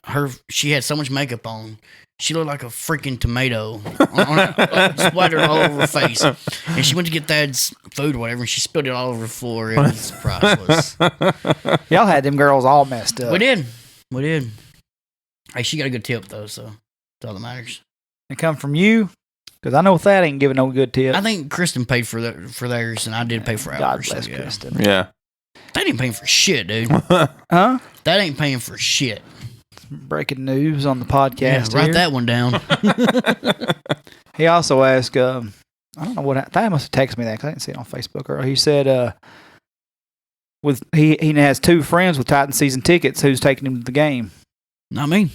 she had so much makeup on, she looked like a freaking tomato, splattered all over her face. And she went to get Thad's food or whatever, and she spilled it all over the floor. It was priceless. Y'all had them girls all messed up. We did. Hey, she got a good tip though, so that's all that matters. It come from you, because I know Thad ain't giving no good tip. I think Kristen paid for theirs, and I did pay for ours. God bless so, yeah. Kristen. Yeah. That ain't paying for shit, dude. Huh? That ain't paying for shit. Breaking news on the podcast. Write here. that one down. He also asked, I don't know what, Thad must have texted me that because I didn't see it on Facebook. Or he said, he has two friends with Titan season tickets. Who's taking him to the game? Not me.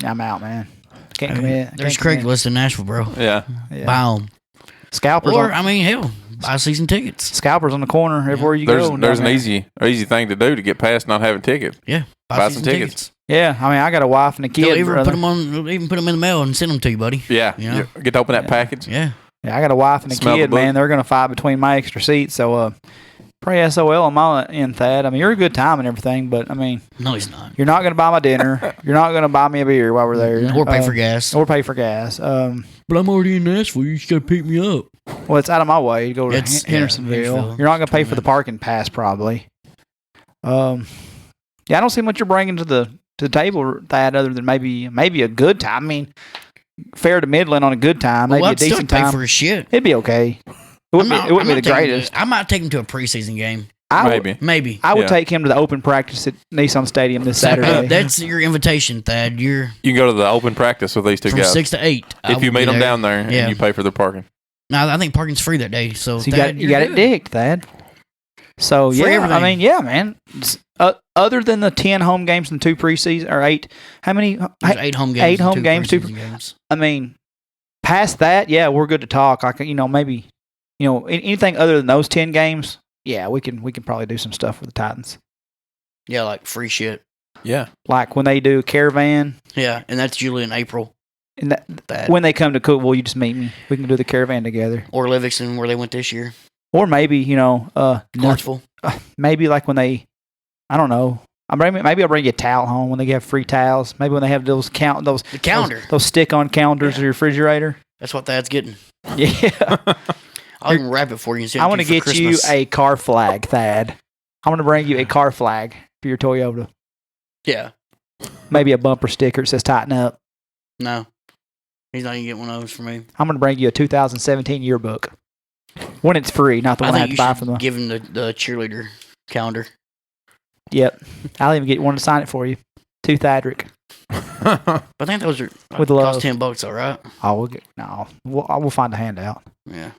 I'm out, man. Can't commit. There's Can't commit. Craigslist in Nashville, bro. Yeah. Yeah. Buy them. Scalpers. Or, hell, buy season tickets. Scalpers on the corner everywhere you There's go. an down there. easy thing to do to get past not having tickets. Yeah, Buy some tickets. Yeah, I mean, I got a wife and a kid. They'll even brother. put them in the mail and send them to you, buddy. Yeah. You know? You get to open that package. Yeah. Yeah, I got a wife and a Smell the kid, book. man. They're going to fight between my extra seats. So, pray SOL on my end, Thad. I mean, you're a good time and everything, but, I mean, No, he's not. you're not going to buy my dinner. You're not going to buy me a beer while we're there. Or pay for gas. Or pay for gas. But I'm already in Nashville. You just got to pick me up. Well, it's out of my way to go to Hendersonville. Hendersonville. You're not going to pay for the parking pass, probably. Yeah, I don't see what you're bringing to the table, Thad, other than maybe a good time. I mean, fair to middling on a good time, maybe a decent pay time. for his shit. It'd be okay. It wouldn't be the greatest. I might take him to a preseason game. Maybe. I would Yeah. take him to the open practice at Nissan Stadium this Saturday. That's your invitation, Thad. You're You can go to the open practice with these two from guys. 6 to 8. If you meet them down there Yeah. and you pay for their parking. No, I think parking's free that day. So, So Thad, you got it digged, Thad. So For yeah, everything. I mean, yeah, man. Other than the 10 home games and 2 preseason or 8, how many? There's 8 home games. 8 home and 2 games, 2 preseason games. I mean, past that, yeah, we're good to talk. I can, maybe, anything other than those 10 games. Yeah, we can probably do some stuff with the Titans. Yeah, like free shit. Yeah. Like when they do caravan, Yeah, and that's usually in April. and Thad. when they come to Cookville, you just meet me. We can do the caravan together. Or Livingston, where they went this year. Or maybe, Clarksville. maybe like when they, I don't know. Maybe I'll bring you a towel home when they have free towels. Maybe when they have those The calendar. those stick-on calendars in your refrigerator. That's what Thad's getting. Yeah, I'll even wrap it for you and send I it want to to you for get you Christmas. a car flag, Thad. I want to bring you a car flag for your Toyota. Yeah. Maybe a bumper sticker that says "Tighten Up." No. He's not even getting one of those for me. I'm going to bring you a 2017 yearbook when it's free, not the I one I have think to you buy should from the. give him the cheerleader calendar. Yep. I'll even get one to sign it for you. To Thadrick. But I think those are with love. cost $10, all right? Oh, we'll find a handout. Yeah.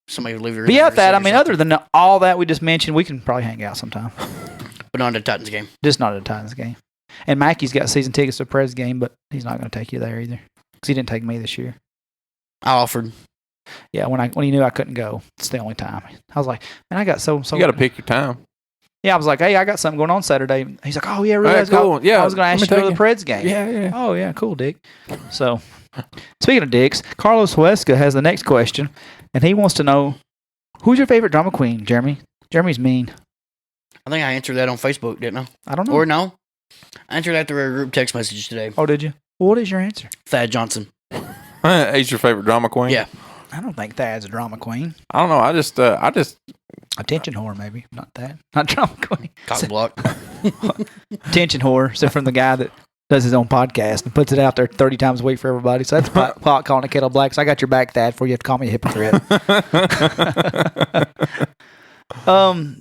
Somebody will leave your. But yeah, that, I mean, other than all that we just mentioned, we can probably hang out sometime. But not at the Titans game. Just not at a Titans game. And Mackie's got season tickets to the Preds game, but he's not going to take you there either. Because he didn't take me this year. I offered. Yeah, when he knew I couldn't go, it's the only time. I was like, man, I got so. You got to pick your time. Yeah, I was like, hey, I got something going on Saturday. He's like, oh, yeah, really? Right, cool. Yeah, I was going to ask you to go to the Preds game. Yeah. Oh, yeah, cool, Dick. So, speaking of dicks, Carlos Huesca has the next question, and he wants to know, who's your favorite drama queen, Jeremy? Jeremy's mean. I think I answered that on Facebook, didn't I? I don't know. Or no? I answered after a group text message today. Oh, did you? Well, what is your answer? Thad Johnson. He's your favorite drama queen? Yeah. I don't think Thad's a drama queen. I don't know. I just Attention whore, maybe. Not that. Not drama queen. Cock block. Attention whore, except from the guy that does his own podcast and puts it out there 30 times a week for everybody. So that's pot calling a kettle black. So I got your back, Thad, before you have to call me a hypocrite.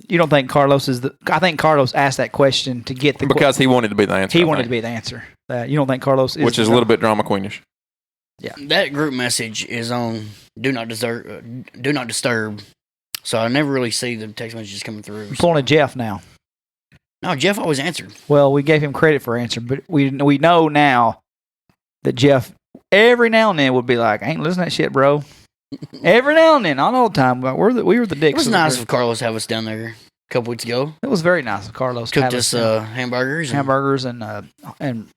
You don't think Carlos is the... I think Carlos asked that question to get the... Because he wanted to be the answer. He wanted to be the answer. You don't think Carlos is... Which is a little bit drama queenish. Yeah. That group message is on do not disturb. So I never really see the text messages coming through. I'm pulling a Jeff now. No, Jeff always answered. Well, we gave him credit for answering, but we know now that Jeff every now and then would be like, I ain't listening to that shit, bro. Every now and then, not all the time, but we were the dicks. It was nice of Carlos to have us down there a couple weeks ago. It was very nice of Carlos. Cooked us hamburgers and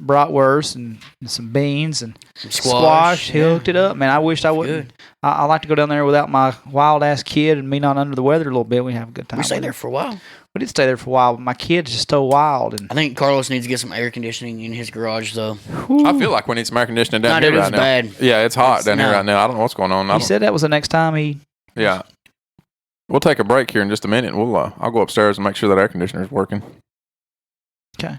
bratwurst and some beans and some squash. He hooked it up. Man, I wished I wouldn't. I like to go down there without my wild ass kid and me not under the weather a little bit. We have a good time. We stayed there for a while. We did stay there for a while, but my kid's just so wild. And I think Carlos needs to get some air conditioning in his garage, though. Whew. I feel like we need some air conditioning down here right now. Bad. Yeah, it's hot down here right now. I don't know what's going on. He said that was the next time he... Yeah. We'll take a break here in just a minute. I'll go upstairs and make sure that air conditioner is working. Okay.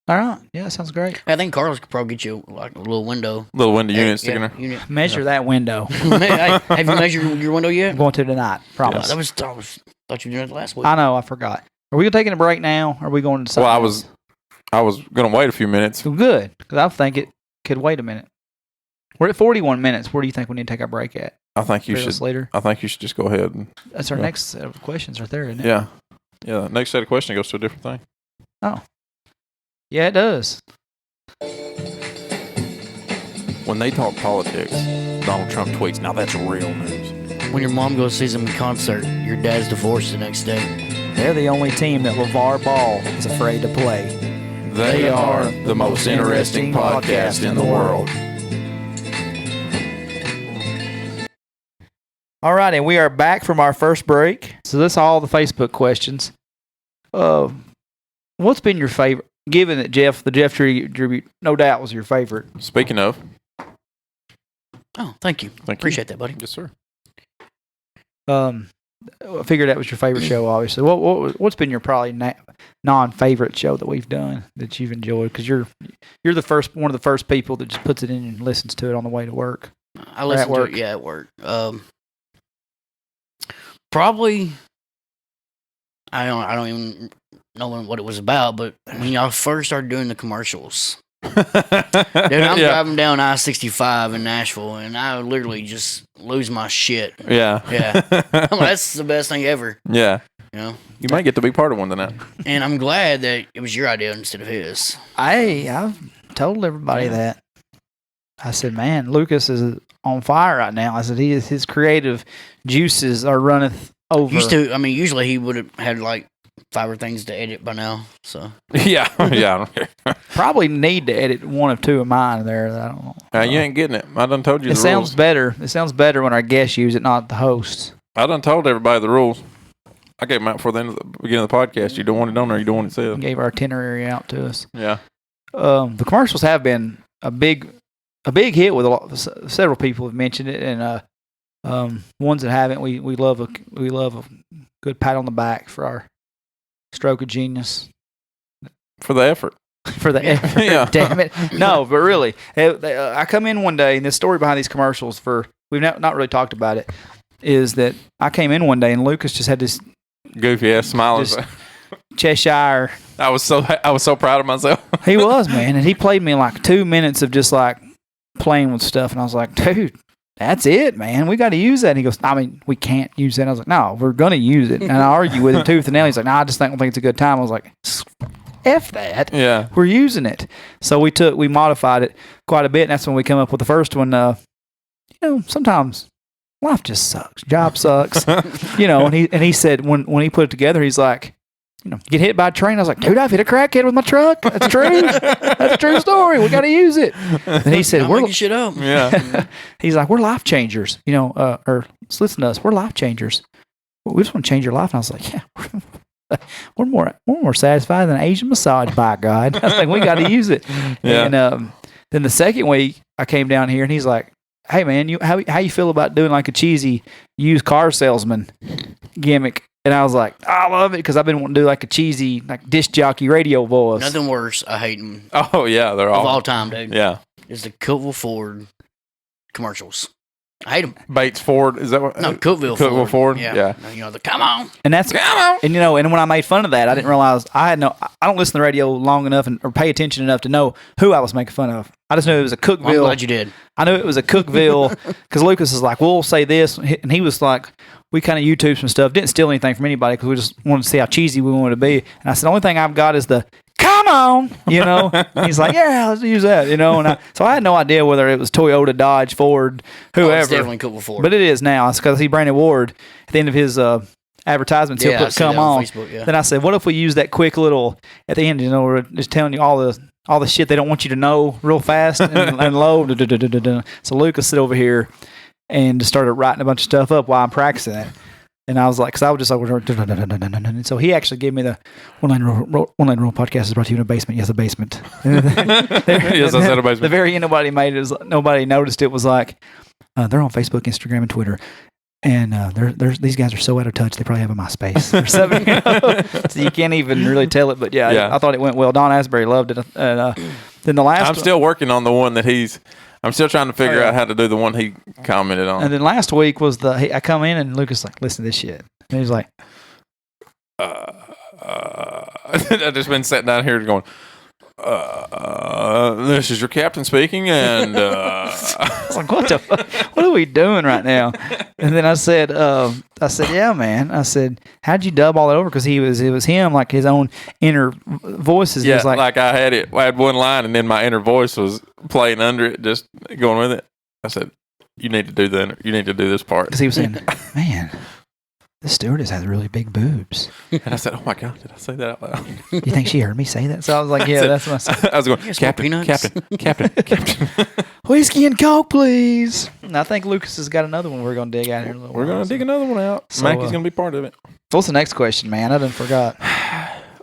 All right. Yeah, that sounds great. I think Carlos could probably get you like a little window. Little window unit sticking there. Measure that window. Hey, have you measured your window yet? I'm going to tonight. Promise. Yeah, thought you were doing it last week. I know. I forgot. Are we taking a break now? Or are we going to? Well, I was going to wait a few minutes. Well, good, because I think it could wait a minute. We're at 41 minutes. Where do you think we need to take our break at? I think you should. Later. I think you should just go ahead. That's our next set of questions right there, isn't it? Yeah. Yeah. Next set of questions goes to a different thing. Oh. Yeah, it does. When they talk politics, Donald Trump tweets, now that's real news. When your mom goes sees him in concert, your dad's divorced the next day. They're the only team that LeVar Ball is afraid to play. They are the most interesting podcast in the world. All right, and we are back from our first break. So that's all the Facebook questions. What's been your favorite? Given that the Jeff tribute, no doubt was your favorite. Speaking of. Oh, thank you. Appreciate that, buddy. Yes, sir. I figured that was your favorite show, obviously. What's been your probably non-favorite show that we've done that you've enjoyed? Because you're one of the first people that just puts it in and listens to it on the way to work. I listen to it, at work. Probably, I don't even know what it was about, but when y'all first started doing the commercials, dude, I'm driving down I-65 in Nashville, and I literally just lose my shit. Yeah. That's the best thing ever. Yeah. You know? You might get to be part of one tonight. And I'm glad that it was your idea instead of his. I've told everybody that. I said, man, Lucas is on fire right now. I said, his creative juices are running over. Usually he would have had like 5 or things to edit by now. So yeah. Probably need to edit 1 or 2 of mine there. I don't know. You ain't getting it. I done told you it the sounds rules. Better. It sounds better when our guests use it, not the hosts. I done told everybody the rules. I gave them out before the beginning of the podcast. You don't want it on there. You don't want it said. Gave our itinerary out to us. Yeah. The commercials have been a big hit with several people have mentioned it, and ones that haven't, we love a good pat on the back for our stroke of genius. For the effort. For the effort. Yeah. Damn it. No, but really, I come in one day, and the story behind these commercials we've not really talked about it, is that I came in one day and Lucas just had this goofy ass smile. Cheshire. I was so proud of myself. He was, man, and he played me like 2 minutes of just like playing with stuff, and I was like, dude, that's it, man. We got to use that. And he goes, I mean, we can't use that. And I was like, no, we're gonna use it. And I argue with him tooth and nail. He's like, no, I just don't think it's a good time. I was like, F that. Yeah, we're using it. So we modified it quite a bit, and that's when we come up with the first one. Sometimes life just sucks. Job sucks. And he said when he put it together, he's like, get hit by a train. I was like, dude, I've hit a crackhead with my truck. That's true. That's a true story. We got to use it. And he said, we're making shit up. Yeah. He's like, we're life changers. Or listen to us. We're life changers. We just want to change your life. And I was like, yeah, we're more satisfied than an Asian massage, by God. I was like, we got to use it. Yeah. And then the second week, I came down here, and he's like, hey, man, how you feel about doing like a cheesy used car salesman gimmick? And I was like, I love it, because I've been wanting to do like a cheesy like disc jockey radio voice. Nothing worse. I hate them. Oh yeah, they're all time, dude. Yeah, it's the Cookville Ford commercials. I hate them. Bates Ford, is that what? No, Cookville Ford. Yeah. Come on. And that's come on. And and when I made fun of that, I didn't realize I don't listen to the radio long enough or pay attention enough to know who I was making fun of. I just knew it was a Cookville. Well, I'm glad you did. I knew it was a Cookville because Lucas is like, we'll say this, and he was like, we kind of YouTube some stuff. Didn't steal anything from anybody because we just wanted to see how cheesy we wanted to be. And I said, the only thing I've got is the come on, And he's like, yeah, let's use that, And so I had no idea whether it was Toyota, Dodge, Ford, whoever. It's definitely Cookville Ford. But it is now. It's because Brandon Ward at the end of his advertisements, he'll put come on. Facebook, yeah. Then I said, what if we use that quick little at the end? We're just telling you all the shit they don't want you to know real fast and low. So Lucas sit over here and just started writing a bunch of stuff up while I'm practicing it. And I was like, because I was just like, so he actually gave me the One Line Rule podcast is brought to you in a basement. Yes, a basement. Yes, I said a basement. The very end, nobody noticed it was like, they're on Facebook, Instagram, and Twitter. And these guys are so out of touch, they probably have a MySpace or something. So you can't even really tell it. But yeah. I thought it went well. Don Asbury loved it. Then the last I'm still working on the one that I'm still trying to figure out how to do the one he commented on. And then last week was I come in and Lucas like, listen to this shit. And he's like, I've just been sitting down here going, this is your captain speaking, and I was like, what are we doing right now? And then I said, yeah, man. I said, how'd you dub all that over? Because it was him, like his own inner voices. Yeah, was like I had one line, and then my inner voice was playing under it, just going with it. I said, you need to do this part. Because he was saying, man, this stewardess has really big boobs. And I said, oh my God, did I say that out loud? You think she heard me say that? So I was like, yeah, that's what I said. I was going, Captain. Whiskey and Coke, please. And I think Lucas has got another one we're going to dig out here in a little while. We're going to dig another one out. So, Mackie's going to be part of it. What's the next question, man? I done forgot.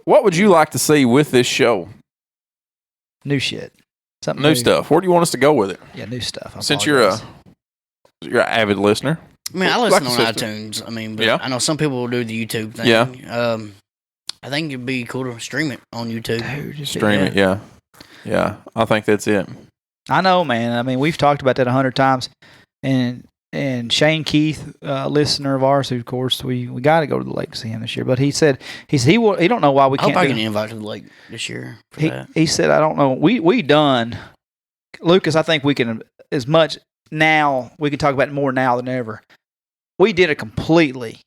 What would you like to see with this show? New shit. Something new stuff. Where do you want us to go with it? Yeah, new stuff. Since you're an avid listener. I mean, I listen on iTunes. I mean, but I know some people will do the YouTube thing. Yeah. I think it'd be cool to stream it on YouTube. Dude, stream it, yeah. Yeah, I think that's it. I know, man. I mean, we've talked about that 100 times. And Shane Keith, listener of ours, who, of course, we got to go to the lake to see him this year. But he said he don't know why we can't. I hope I can invite to the lake this year for that. He said, I don't know. We done. Lucas, I think we can, as much now, we can talk about it more now than ever. We did a completely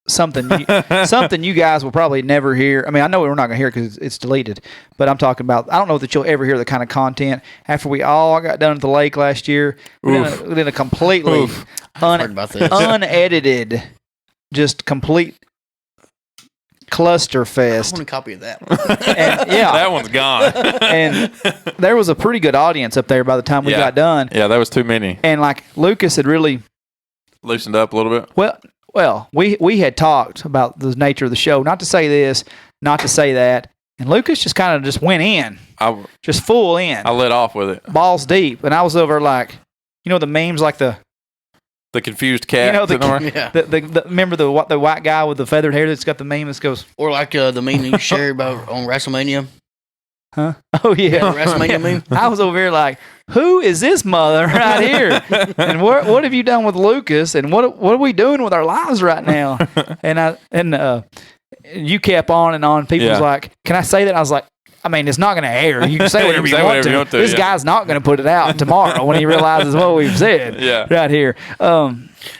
something you guys will probably never hear. I mean, I know we're not going to hear it because it's deleted, but I'm talking about, I don't know that you'll ever hear the kind of content after we all got done at the lake last year. We did a completely unedited, just complete cluster fest. I want a copy of that. And, yeah, that one's gone. And there was a pretty good audience up there by the time we got done. Yeah, that was too many. And like Lucas had really loosened up a little bit. Well, we had talked about the nature of the show. Not to say this, not to say that. And Lucas just kind of just went in. Just full in. I lit off with it. Balls deep. And I was over like, the memes like the confused cat. Remember the white guy with the feathered hair that's got the meme that goes. Or like the meme you shared about on WrestleMania. Huh? Oh, yeah. WrestleMania meme. I was over here like, who is this mother right here? And what have you done with Lucas? And what are we doing with our lives right now? And you kept on and on. People was like, "Can I say that?" I was like, "I mean, it's not going to air. You can say whatever you want to. This guy's not going to put it out tomorrow when he realizes what we've said right here."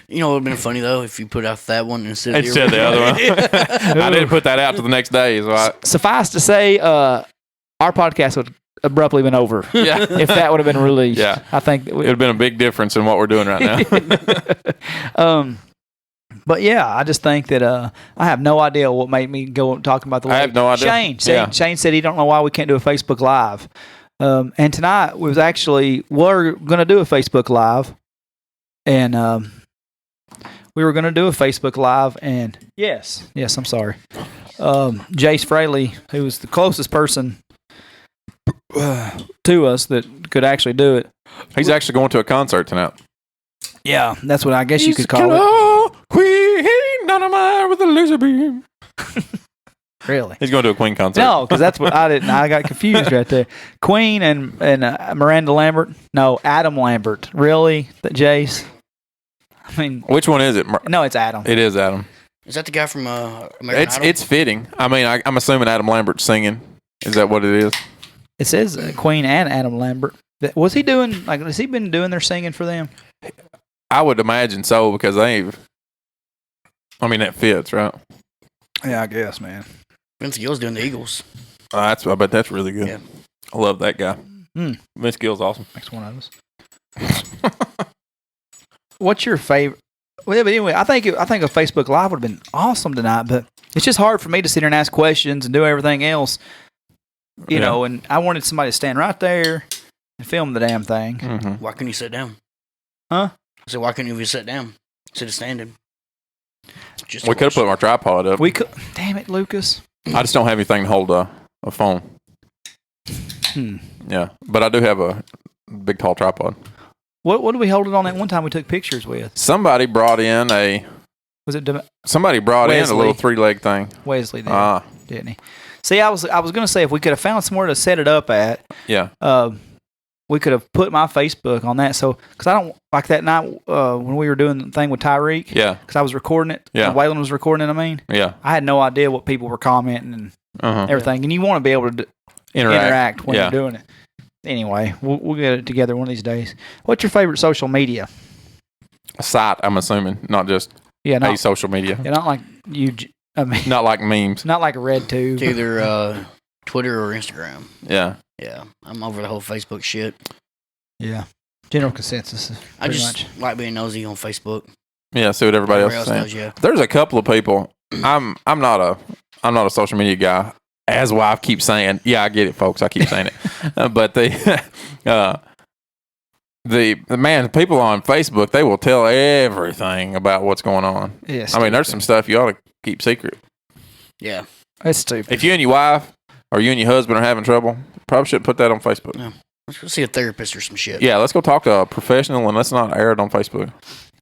You know, it would have been funny though if you put out that one instead of the other one. I didn't put that out to the next day. So suffice to say, our podcast would abruptly been over. Yeah. If that would have been released. Yeah. I think it would have been a big difference in what we're doing right now. But yeah, I just think that I have no idea what made me go talking about the. I have no idea. Shane said he don't know why we can't do a Facebook Live. And tonight we're going to do a Facebook Live, and we were going to do a Facebook Live, and yes, I'm sorry. Jace Fraley, who was the closest person to us that could actually do it. He's actually going to a concert tonight. Yeah, that's what I guess you could call it. Queen Dynamite with a laser beam. Really? He's going to a Queen concert. No, because that's what I didn't. I got confused right there. Queen and Miranda Lambert. No, Adam Lambert. Really? That Jace? I mean, which one is it? No, it's Adam. It is Adam. Is that the guy from American Idol? It's fitting. I mean, I'm assuming Adam Lambert's singing. Is that what it is? It says Queen and Adam Lambert. Was he doing has he been doing their singing for them? I would imagine so because that fits, right? Yeah, I guess, man. Vince Gill's doing the Eagles. I bet that's really good. Yeah. I love that guy. Vince Gill's awesome. Next one of us. What's your favorite? Well, but anyway, I think a Facebook Live would have been awesome tonight, but it's just hard for me to sit here and ask questions and do everything else, you know. And I wanted somebody to stand right there and film the damn thing. Mm-hmm. Why couldn't you sit down? Huh? I said, why couldn't you sit down instead of standing? We could have put our tripod up. We could. Damn it, Lucas. I just don't have anything to hold a phone. Yeah, but I do have a big tall tripod. What did we hold it on that one time we took pictures with? Somebody brought in a. Was it? Somebody brought Wesley. in a little 3-leg thing. Wesley did, didn't he? See, I was going to say if we could have found somewhere to set it up at. Yeah. We could have put my Facebook on that. So, because I don't like that night when we were doing the thing with Tyreek. Yeah. Because I was recording it. Yeah. Waylon was recording it. Yeah. I had no idea what people were commenting and everything. And you want to be able to interact when you're doing it. Anyway, we'll get it together one of these days. What's your favorite social media? A site, I'm assuming, not just a social media. Yeah, not like you. I mean, not like memes. Not like a RedTube. It's either Twitter or Instagram. Yeah. Yeah, I'm over the whole Facebook shit. Yeah. General consensus. I just like being nosy on Facebook. Yeah, see what everybody else is saying. Knows, yeah. There's a couple of people. I'm not a social media guy. As wife keeps saying, yeah, I get it, folks. I keep saying it, but the people on Facebook, they will tell everything about what's going on. Yes. I mean, there's some stuff you ought to keep secret. Yeah, that's stupid. If you and your wife or you and your husband are having trouble, probably shouldn't put that on Facebook. Yeah. Let's go see a therapist or some shit. Yeah, let's go talk to a professional and let's not air it on Facebook.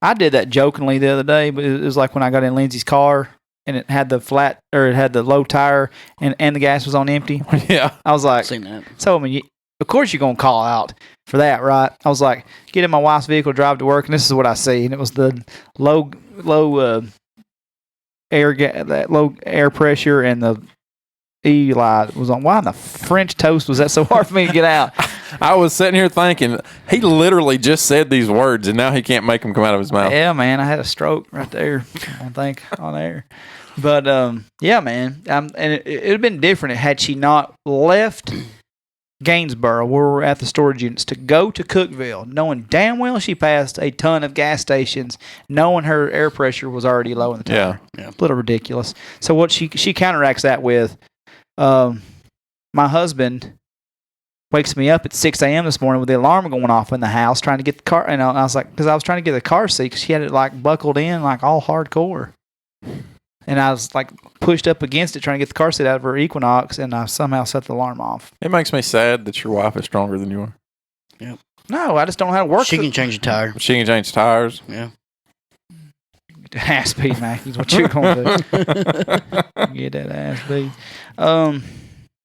I did that jokingly the other day, but it was like when I got in Lindsay's car. And it had it had the low tire, and the gas was on empty. Yeah. I was like, seen that. So, I mean, of course you're going to call out for that, right? I was like, get in my wife's vehicle, drive to work, and this is what I see. And it was the low air pressure, and the E light was on. Why in the French toast was that so hard for me to get out? I was sitting here thinking, he literally just said these words, and now he can't make them come out of his mouth. Yeah, man, I had a stroke right there, I think, on air. But, yeah, man, and it would have been different had she not left Gainesboro, where we're at the storage units, to go to Cookeville, knowing damn well she passed a ton of gas stations, knowing her air pressure was already low in the tire. Yeah. A little ridiculous. So what she counteracts that with, my husband wakes me up at 6 a.m. this morning with the alarm going off in the house, trying to get the car. And I was like, because I was trying to get the car seat, because she had it like buckled in, like all hardcore. And I was like pushed up against it, trying to get the car seat out of her Equinox, and I somehow set the alarm off. It makes me sad that your wife is stronger than you are. Yeah. No, I just don't know how to work. She can change a tire. She can change tires. Yeah. Ass beat, Mackie, is what you're going to do. Get that ass beat.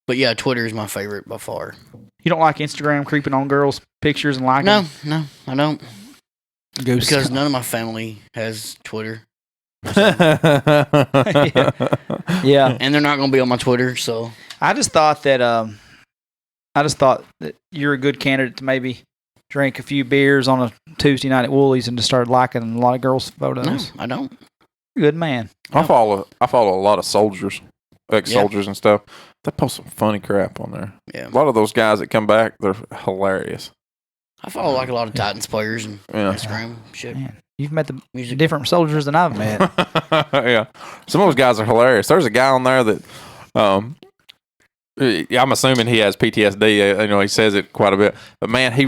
But yeah, Twitter is my favorite by far. You don't like Instagram creeping on girls' pictures and liking them? No, I don't. Goose. Because none of my family has Twitter. Yeah. And they're not going to be on my Twitter, so. I just thought that you're a good candidate to maybe drink a few beers on a Tuesday night at Woolies and just start liking a lot of girls' photos. No, I don't. Good man. I follow a lot of soldiers, ex-soldiers and stuff. They post some funny crap on there. Yeah. A lot of those guys that come back, they're hilarious. I follow like a lot of Titans players and Instagram shit. Man, you've met the different soldiers than I've met. Yeah. Some of those guys are hilarious. There's a guy on there that I'm assuming he has PTSD. He says it quite a bit. But man, he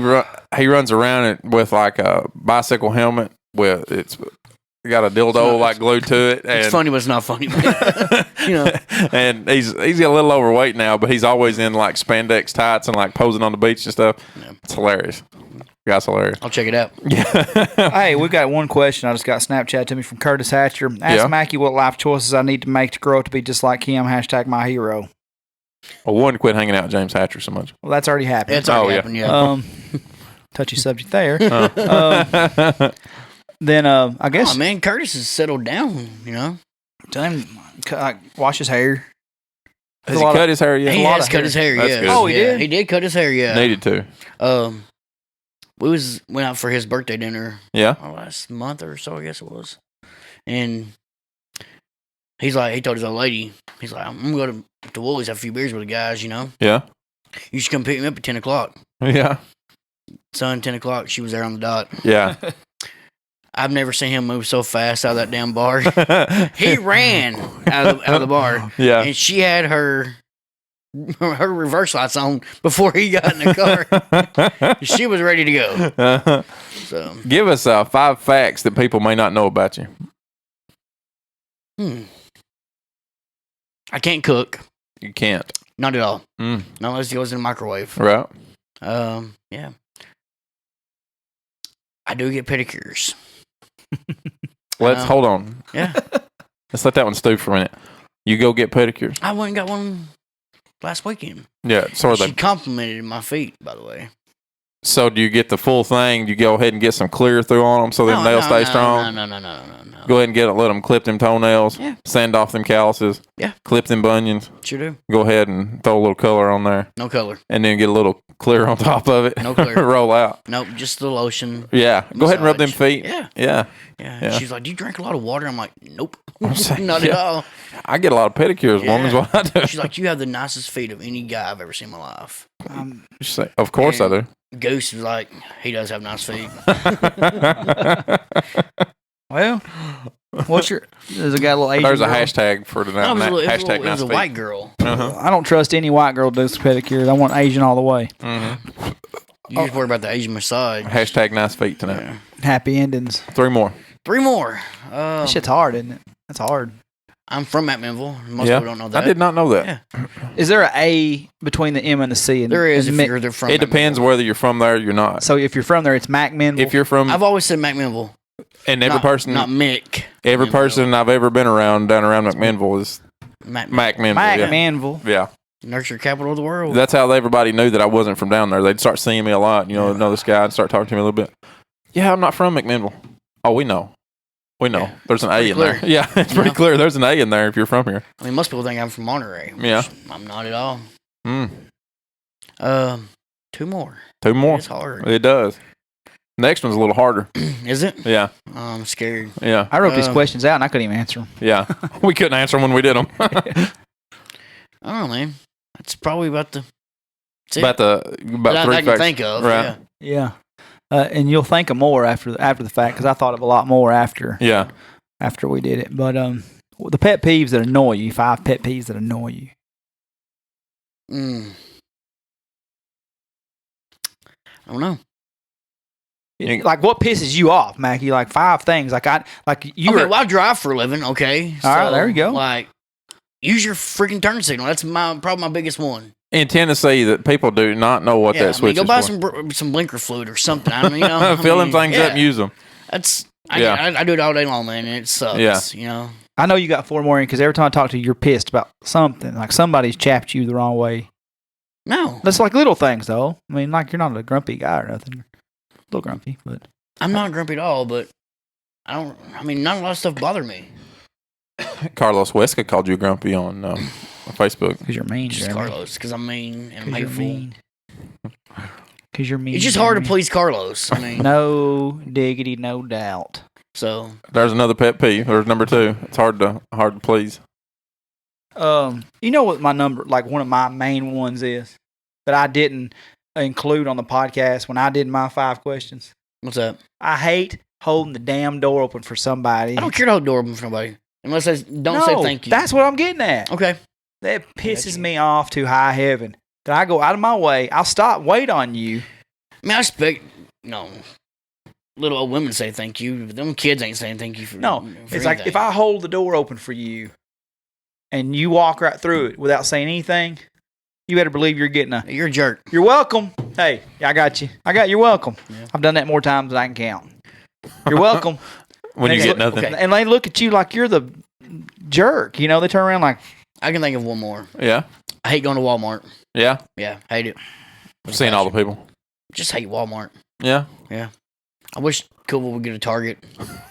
runs around with like a bicycle helmet with it's got a dildo like glued to it. And, it's funny, but it's not funny. And he's a little overweight now, but he's always in like spandex tights and like posing on the beach and stuff. Yeah. It's hilarious. Guy's hilarious. I'll check it out. Yeah. Hey, we got one question. I just got Snapchat to me from Curtis Hatcher. Ask Mackie what life choices I need to make to grow up to be just like him. # my hero. Well, one, quit hanging out with James Hatcher so much. Well, that's already happened. It's already happened, yeah. Touchy subject there. Then I guess. Oh, man, Curtis has settled down, Tell him wash his hair. Has he cut his hair yet? He has cut his hair, That's yeah. good. Oh, he did? He did cut his hair, yeah. Needed to. We went out for his birthday dinner. Yeah. Last month or so, I guess it was. And he told his old lady, he's like, I'm going to go to Woolies, have a few beers with the guys, Yeah. You should come pick me up at 10 o'clock. Yeah. Son, 10 o'clock, she was there on the dot. Yeah. I've never seen him move so fast out of that damn bar. He ran out of the bar. Yeah. And she had her reverse lights on before he got in the car. She was ready to go. So give us 5 facts that people may not know about you. I can't cook. You can't. Not at all. Mm. Not unless it goes in the microwave. Right. Yeah. I do get pedicures. Let's hold on. Yeah. Let's let that one stew for a minute. You go get pedicures. I went and got one last weekend. Yeah. So she complimented my feet, by the way. So do you get the full thing? Do you go ahead and get some clear through on them so them nails stay strong? No. Go ahead and let them clip them toenails. Yeah. Sand off them calluses. Yeah. Clip them bunions. Sure do. Go ahead and throw a little color on there. No color. And then get a little clear on top of it. No clear. Roll out. Nope, just the lotion. Yeah. Massage. Go ahead and rub them feet. Yeah. Yeah. She's like, do you drink a lot of water? I'm like, nope. Not at all. I get a lot of pedicures, woman, is what I do. She's like, you have the nicest feet of any guy I've ever seen in my life. Of course I do. Goose was like, he does have nice feet. Well, there's a guy, a little Asian There's a girl. hashtag for tonight. It was a white girl. Uh-huh. I don't trust any white girl to do pedicures. I want Asian all the way. Mm-hmm. You just worry about the Asian massage. Hashtag nice feet tonight. Yeah. Happy endings. 3 more. 3 more. That shit's hard, isn't it? That's hard. I'm from McMinnville. Most people don't know that. I did not know that. Yeah. Is there an A between the M and the C? There is if you're from It depends whether you're from there or you're not. So if you're from there, it's McMinnville. If you're from... I've always said McMinnville. And every person... Not Mick. Every person I've ever been around down around McMinnville is McMinnville. McMinnville. Yeah. Nurture capital of the world. That's how everybody knew that I wasn't from down there. They'd start seeing me a lot. Know this guy and start talking to me a little bit. Yeah, I'm not from McMinnville. Oh, we know. We know. Yeah. There's an A in there. Yeah, it's pretty clear. There's an A in there if you're from here. I mean, most people think I'm from Monterey. Yeah. I'm not at all. 2 more. 2 more. It's hard. It does. Next one's a little harder. Is it? Yeah. I'm scared. Yeah. I wrote these questions out and I couldn't even answer them. Yeah. We couldn't answer them when we did them. I don't know, man. That's probably about the... about 3 I can facts. think of. Right. Yeah. And you'll think of more after the fact because I thought of a lot more after we did it. But the pet peeves that annoy you, 5 pet peeves that annoy you. I don't know. Like what pisses you off, Mackie? Like 5 things. Well, I drive for a living. Okay, all right, there you go. Like, use your freaking turn signal. That's probably my biggest one. In Tennessee, that people do not know what that switch is. Go buy for. some blinker fluid or something. Fill them things up and use them. I do it all day long, man. And it sucks. Yeah. I know you got 4 more in because every time I talk to you, you're pissed about something. Like somebody's chapped you the wrong way. No, that's like little things, though. I mean, like you're not a grumpy guy or nothing. A little grumpy, but I'm not grumpy at all. But I mean, not a lot of stuff bothered me. Carlos Huesca called you grumpy on Facebook. Because you're mean, Just Jeremy. Carlos, because I'm mean and You're hateful. mean. Because you're mean. It's just hard to Jeremy. please Carlos. I mean, No diggity, no doubt. so There's another pet peeve. There's number 2. It's hard to please. You know what my number, like one of my main ones is that I didn't include on the podcast when I did my 5 questions. what's up? I hate holding the damn door open for somebody. I don't care to hold the door open for nobody unless they don't say thank you. That's what I'm getting at. Okay. That pisses me off to high heaven. That I go out of my way. I'll stop, wait on you. I mean, I expect little old women say thank you. But them kids ain't saying thank you for No, for it's like anything. if I hold the door open for you and you walk right through it without saying anything, you better believe you're getting a, You're a jerk. you're welcome. Hey, I got you. You're welcome. Yeah. I've done that more times than I can count. You're welcome. When you Okay. get nothing. Okay. And they look at you like you're the jerk. You know, they turn around like, I can think of one more. Yeah. I hate going to Walmart. Yeah. Yeah, hate it. I've seen all the people. Just hate Walmart. Yeah. I wish Kuba would get a Target.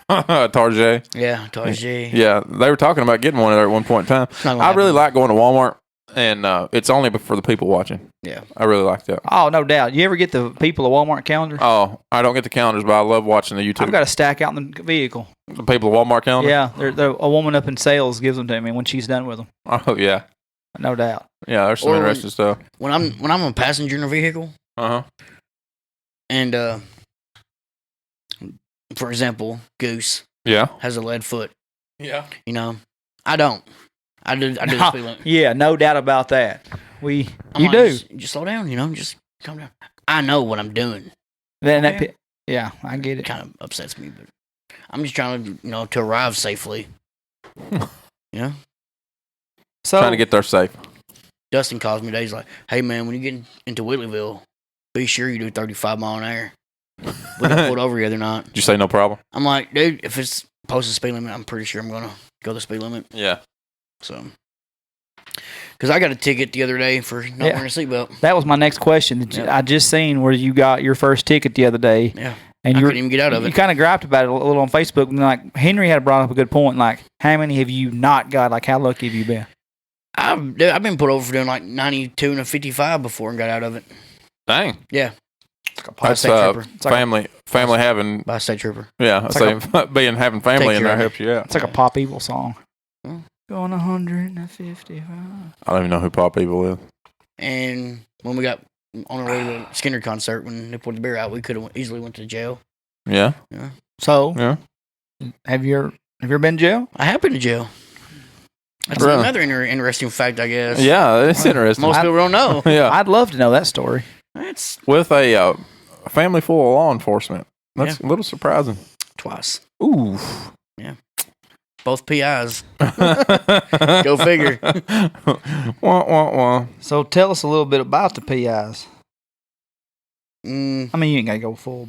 Target. Yeah, Target. Yeah. They were talking about getting one there at one point in time. I really like going to Walmart, and it's only for the people watching. Yeah. I really like that. oh, no doubt. You ever get the people at Walmart calendar? Oh, I don't get the calendars, but I love watching the YouTube. I've got a stack out in the vehicle. The people at Walmart calendar? Yeah, a woman up in sales gives them to me when she's done with them. Oh, yeah. No doubt. Yeah, there's some Or interesting stuff. When I'm a passenger in a vehicle, Uh-huh. and for example, Goose Yeah. has a lead foot. Yeah. You know, I don't. I do the speed limit. Yeah, no doubt about that. I'm You like, do. Just slow down. You know, just calm down. I know what I'm doing. Then that Yeah. yeah, I get It it. kind of upsets me, but I'm just trying to to arrive safely. So Trying to get there safe. Dustin calls me today. He's like, "Hey man, when you get into Whitleyville, be sure you do 35 mile an hour." We got pulled over the other night. Did you say no problem? I'm like, dude, if it's posted speed limit, I'm pretty sure I'm gonna go the speed limit. Yeah. So, because I got a ticket the other day for not wearing a seatbelt. that was my next question. Yep. I just seen where you got your first ticket the other day. Yeah, And I you couldn't even get out of You it. kind of griped about it a little on Facebook. And like Henry had brought up a good point. Like, how many have you not got? Like, how lucky have you been? I've been pulled over for doing like 92 and a 55 before and got out of it. Dang. Yeah, By a That's state trooper. It's like family having, by a state trooper. yeah, It's I like say having family Take in care there of it. helps you out. It's like a Pop Evil song. Hmm. Going 155. I don't even know who Pop Evil is. And when we got on our way to the Skinner concert, when they pulled the beer out, we could have easily went to jail. Yeah. So, Yeah. have you ever been to jail? I have been to jail. That's Really? another interesting fact, I guess. Yeah, it's interesting. Most people don't know. Yeah. I'd love to know that story. It's With a family full of law enforcement. That's a little surprising. twice. Ooh. Both PIs. Go figure. Wah, wah, wah. So, tell us a little bit about the PIs. Mm, I mean, you ain't got to go full.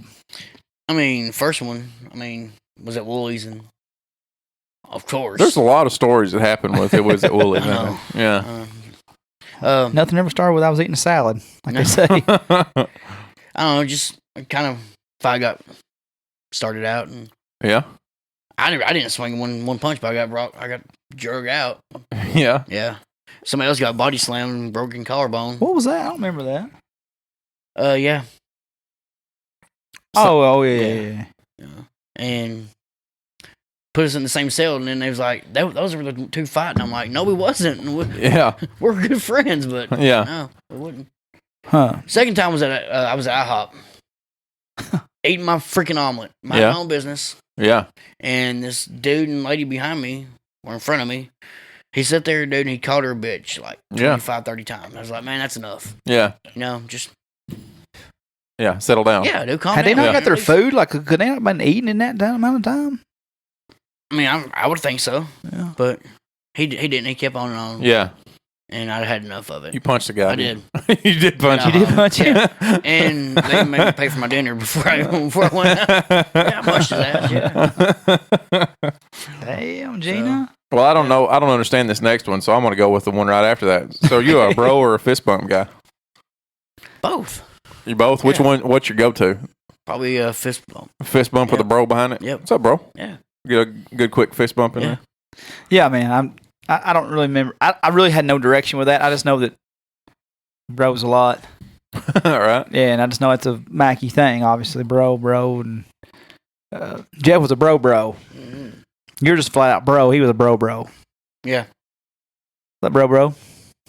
I mean, first one, was at Woolies, and of course. There's a lot of stories that happened with it was at Woolly. I know. Yeah. Nothing ever started with I was eating a salad, like they say. I don't know, just kind of if I got started out, and Yeah. I didn't swing one punch, but I got drug out. Yeah. Yeah. Somebody else got body slammed and broken collarbone. What was that? I don't remember that. Yeah. Oh, yeah. Yeah. And put us in the same cell, and then they was like, those were the two fighting. I'm like, no, we wasn't. Yeah. We're good friends, but Yeah. no, we wouldn't. Huh. Second time was I was at IHOP, eating my freaking omelet, my Yeah. own business, Yeah. and this dude and lady behind me or in front of me, he sat there, dude, and he called her a bitch like 25, 30 times. I was like, man, that's enough. Yeah. Just Yeah. Settle down. yeah, dude, calm Had they down. not got their At least- food? Like, could they not have been eating in that amount of time? I mean, I would think so, Yeah. but he didn't. He kept on and on. Yeah. And I had enough of it. You punched the guy. I did. You did punch You him. did punch him? And they made me pay for my dinner before I went out. Yeah, I punched his ass, yeah. Damn, Gina. Well, I don't know. I don't understand this next one, so I'm going to go with the one right after that. So, you a bro or a fist bump guy? Both. You both? Which Yeah. one? What's your go-to? Probably a fist bump. Fist bump with a bro behind it? Yep. What's up, bro? Yeah. Get a good quick fist bump in there? Yeah, man. I don't really remember. I really had no direction with that. I just know that bro's a lot. All right. Yeah, and I just know it's a Mackie thing, obviously. Bro, and Jeff was a bro. Mm-hmm. You're just flat out bro. He was a bro. Yeah. That bro.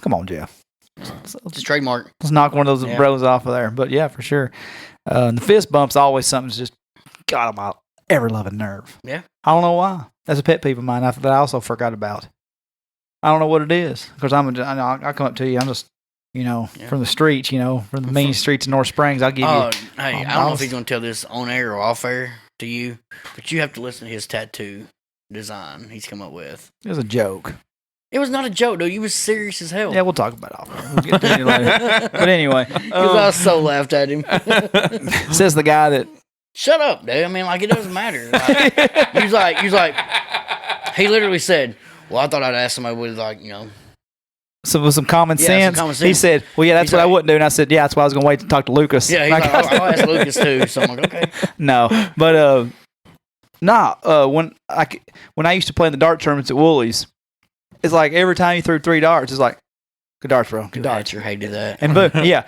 Come on, Jeff. It's a trademark. Let's knock one of those bros off of there. But yeah, for sure. And the fist bump's always something that's just got on my ever-loving nerve. Yeah. I don't know why. That's a pet peeve of mine that I also forgot about. I don't know what it is. Because I come up to you. I'm just, from the streets, from the main streets of North Springs. I'll give you. Hey, I don't know if he's going to tell this on air or off air to you, but you have to listen to his tattoo design he's come up with. It was a joke. It was not a joke, though. You was serious as hell. Yeah, we'll talk about it off air. We'll get to it later. But anyway. Because I so laughed at him. Says the guy that. Shut up, dude. I mean, it doesn't matter. He was like, he literally said, well, I thought I'd ask somebody with, Some common sense. Some common sense. He said, well, yeah, that's what I wouldn't do. And I said, yeah, that's why I was going to wait to talk to Lucas. Yeah, he's like, I'll ask Lucas too. So I'm like, okay. No, but, when I used to play in the dart tournaments at Woolies, it's like every time you threw 3 darts, it's like, good darts, bro. Good darts. I hated that. And boom, yeah.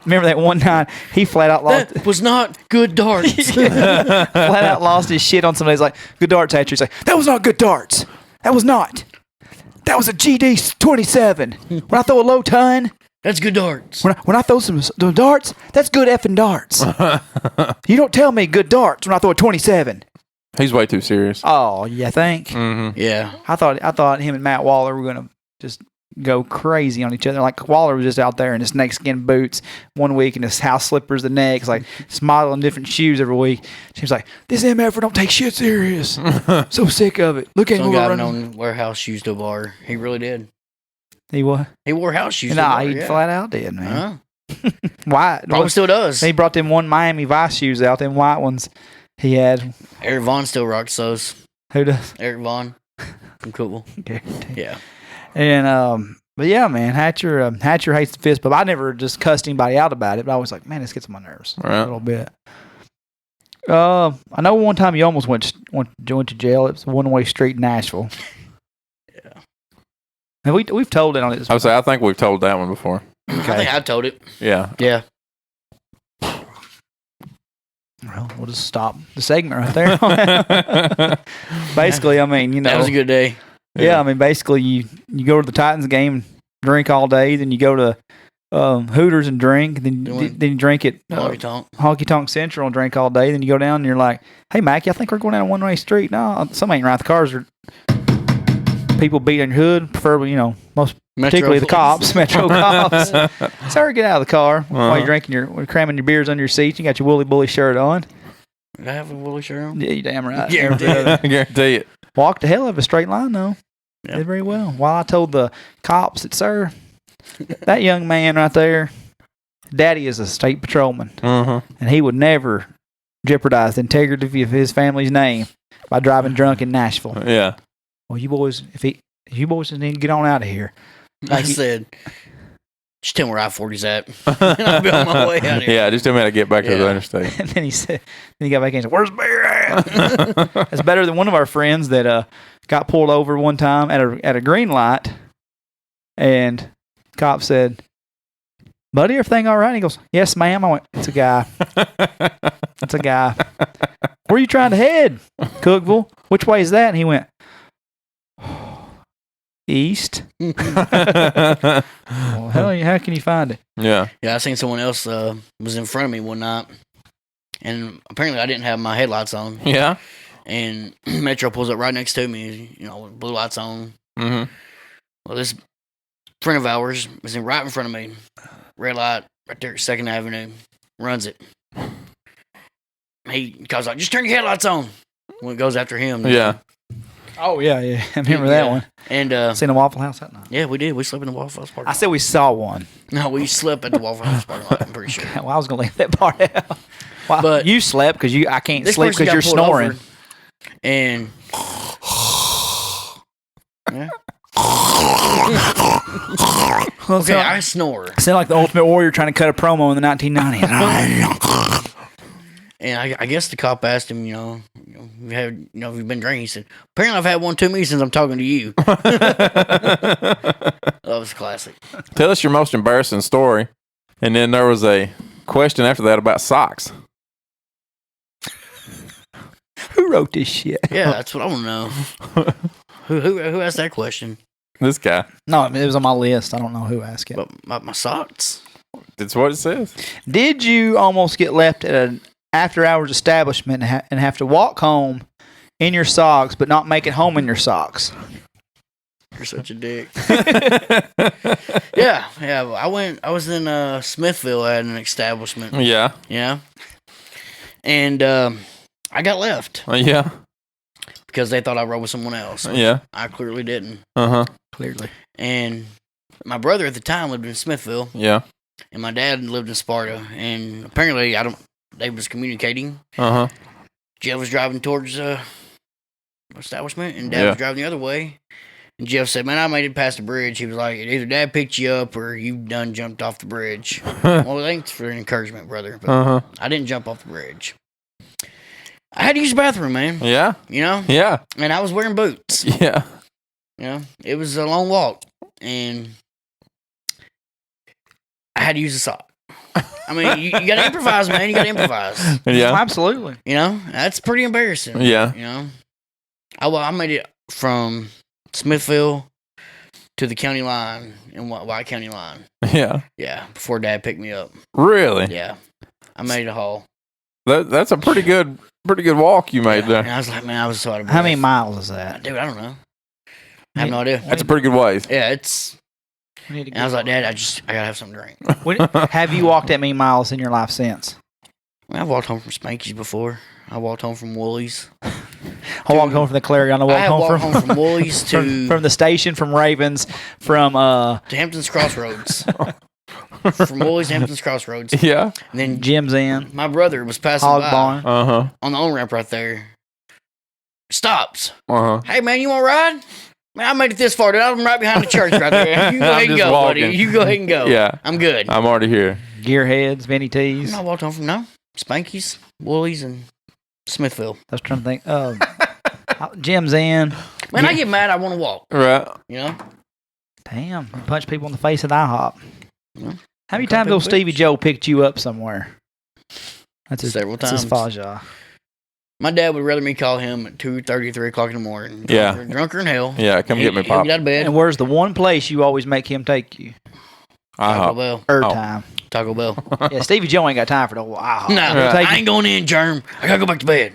Remember that one night he flat out lost. That was not good darts. Flat out lost his shit on somebody. He's like, good darts, Hatcher. He's like, that was not good darts. That was not. That was a GD 27. When I throw a low ton, that's good darts. When I throw some darts, that's good effing darts. You don't tell me good darts when I throw a 27. He's way too serious. Oh, you think? Mm-hmm. Yeah. I thought him and Matt Waller were gonna just go crazy on each other. Like Waller was just out there in his snakeskin boots one week and his house slippers the next, like just modeling different shoes every week. She was like, "This MFer don't take shit serious." So sick of it. Look at him. Some guy known wear house shoes to a bar. He really did. He what? He wore house shoes. Nah, he flat out did, man. Why? Probably still does. He brought them one Miami Vice shoes out, them white ones. He had. Eric Vaughn still rocks those. Who does? Eric Vaughn from Cool. Yeah. And but yeah, man, Hatcher hates the fist bump. I never just cussed anybody out about it, but I was like, man, this gets on my nerves a little bit. I know one time you almost went to jail. It was a one-way street in Nashville. Yeah. And we've told it on this. I think we've told that one before. Okay. I think I told it. Yeah. Yeah. Well, we'll just stop the segment right there. Basically, I mean, that was a good day. Yeah, I mean, basically, you go to the Titans game, drink all day, then you go to Hooters and drink, then you drink at Honky Tonk Central and drink all day, then you go down and you're like, hey, Mackie, I think we're going down a one-way street. No, something ain't right. The cars are people beating your hood, preferably, most particularly the cops, Metro cops. Sorry, get out of the car while you're cramming your beers under your seat. You got your Woolly Bully shirt on. Did I have a woolly shirt on? Yeah, you damn right. Guarantee it. Walked a hell of a straight line, though. Yep. Did very well. While I told the cops that, sir, that young man right there, daddy is a state patrolman, and he would never jeopardize the integrity of his family's name by driving drunk in Nashville. Yeah. Well, you boys just need to get on out of here. I said, just tell me where I-40's at. I'll be on my way out here. Yeah, just tell me how to get back to the interstate. And then he got back and said, where's Bear at? That's better than one of our friends that got pulled over one time at a green light. And cop said, buddy, everything all right? He goes, yes, ma'am. I went, it's a guy. It's a guy. Where are you trying to head? Cookville. Which way is that? And he went, east. Well, hell, how can you find it? Yeah. Yeah, I seen someone else was in front of me one night, and apparently I didn't have my headlights on. Yeah. And Metro pulls up right next to me, with blue lights on. Mm-hmm. Well, this friend of ours was right in front of me, red light right there at 2nd Avenue, runs it. He calls like, just turn your headlights on. When it goes after him. Yeah. Oh, yeah. I remember that one. And seen a Waffle House that night. Yeah, we did. We slept in the Waffle House parking lot. I said we saw one. No, we slept at the Waffle House parking lot, I'm pretty sure. Well, I was going to leave that part out. Well, but you slept because I can't sleep because you're snoring. And yeah. Okay, I snore. Sound like the Ultimate Warrior trying to cut a promo in the 1990s. And I guess the cop asked him, have you been drinking? He said, apparently I've had one too many since I'm talking to you. That was classic. Tell us your most embarrassing story. And then there was a question after that about socks. Who wrote this shit? Yeah, that's what I want to know. Who asked that question? This guy. No, it was on my list. I don't know who asked it. But my socks. That's what it says. Did you almost get left at an after-hours establishment and have to walk home in your socks, but not make it home in your socks? You're such a dick. Yeah. I was in Smithville at an establishment. Yeah. Yeah. And I got left Yeah. because they thought I rode with someone else. Yeah. I clearly didn't. Clearly. And my brother at the time lived in Smithville. Yeah. And my dad lived in Sparta. And apparently, they was communicating. Jeff was driving towards the establishment, and Dad was driving the other way. And Jeff said, man, I made it past the bridge. He was like, either Dad picked you up or you done jumped off the bridge. Well, thanks for the encouragement, brother. But I didn't jump off the bridge. I had to use the bathroom, man. Yeah. Yeah. And I was wearing boots. Yeah. It was a long walk. And I had to use a sock. I mean, you got to improvise, man. You got to improvise. Yeah. Absolutely. That's pretty embarrassing. Yeah. I made it from Smithville to the county line and White County line. Yeah. Yeah, before Dad picked me up. Really? Yeah. I made it a haul. That's a pretty good walk you made there. And I was like, man, I was so out of breath. How many miles is that? Dude, I don't know. I have no idea. That's a pretty good ways. Yeah, it's... And I was like, Dad, I gotta have something to drink. Have you walked that many miles in your life since? I've walked home from Spanky's before. I walked home from Woolies. I walked home from the Clarion. I walked home from Woolies to... From the station, from Ravens, from... to Hampton's Crossroads. From Woolies to Hampton's Crossroads. Yeah. And then Jim's Inn. My brother was passing Hog by Barn. on the on-ramp right there. Stops. Uh-huh. Hey, man, you want to ride? Man, I made it this far, dude. I'm right behind the church right there. You go ahead and go, buddy. You go ahead and go. Yeah. I'm good. I'm already here. Gearheads, Vinny T's. I walked home from Spanky's, Woolies, and Smithville. I was trying to think. Jim's Inn. Man, I get mad. I want to walk. Right. Damn. You punch people in the face at IHOP. Yeah. How many times old Stevie Joe picked you up somewhere? Several times. That's his faja. My dad would rather me call him at 2:30, 3 o'clock in the morning. Drunker than hell. Yeah, come get me, Pop. Get out of bed. And where's the one place you always make him take you? Taco Bell. Time. Taco Bell. Yeah, Stevie Joe ain't got time for the IHOP. No, I ain't going in, Germ. I gotta go back to bed.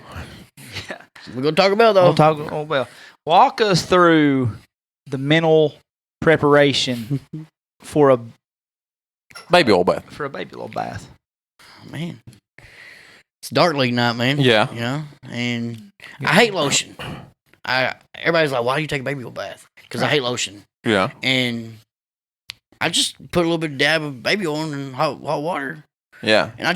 We go to Taco Bell, though. We'll Taco Bell. Walk us through the mental preparation for a baby oil bath. For a baby oil bath. Man. It's dark league night, man. Yeah. And I hate lotion. Everybody's like, why do you take a baby oil bath? Because I hate lotion. Yeah. And I just put a little bit of dab of baby oil in hot water. Yeah. And I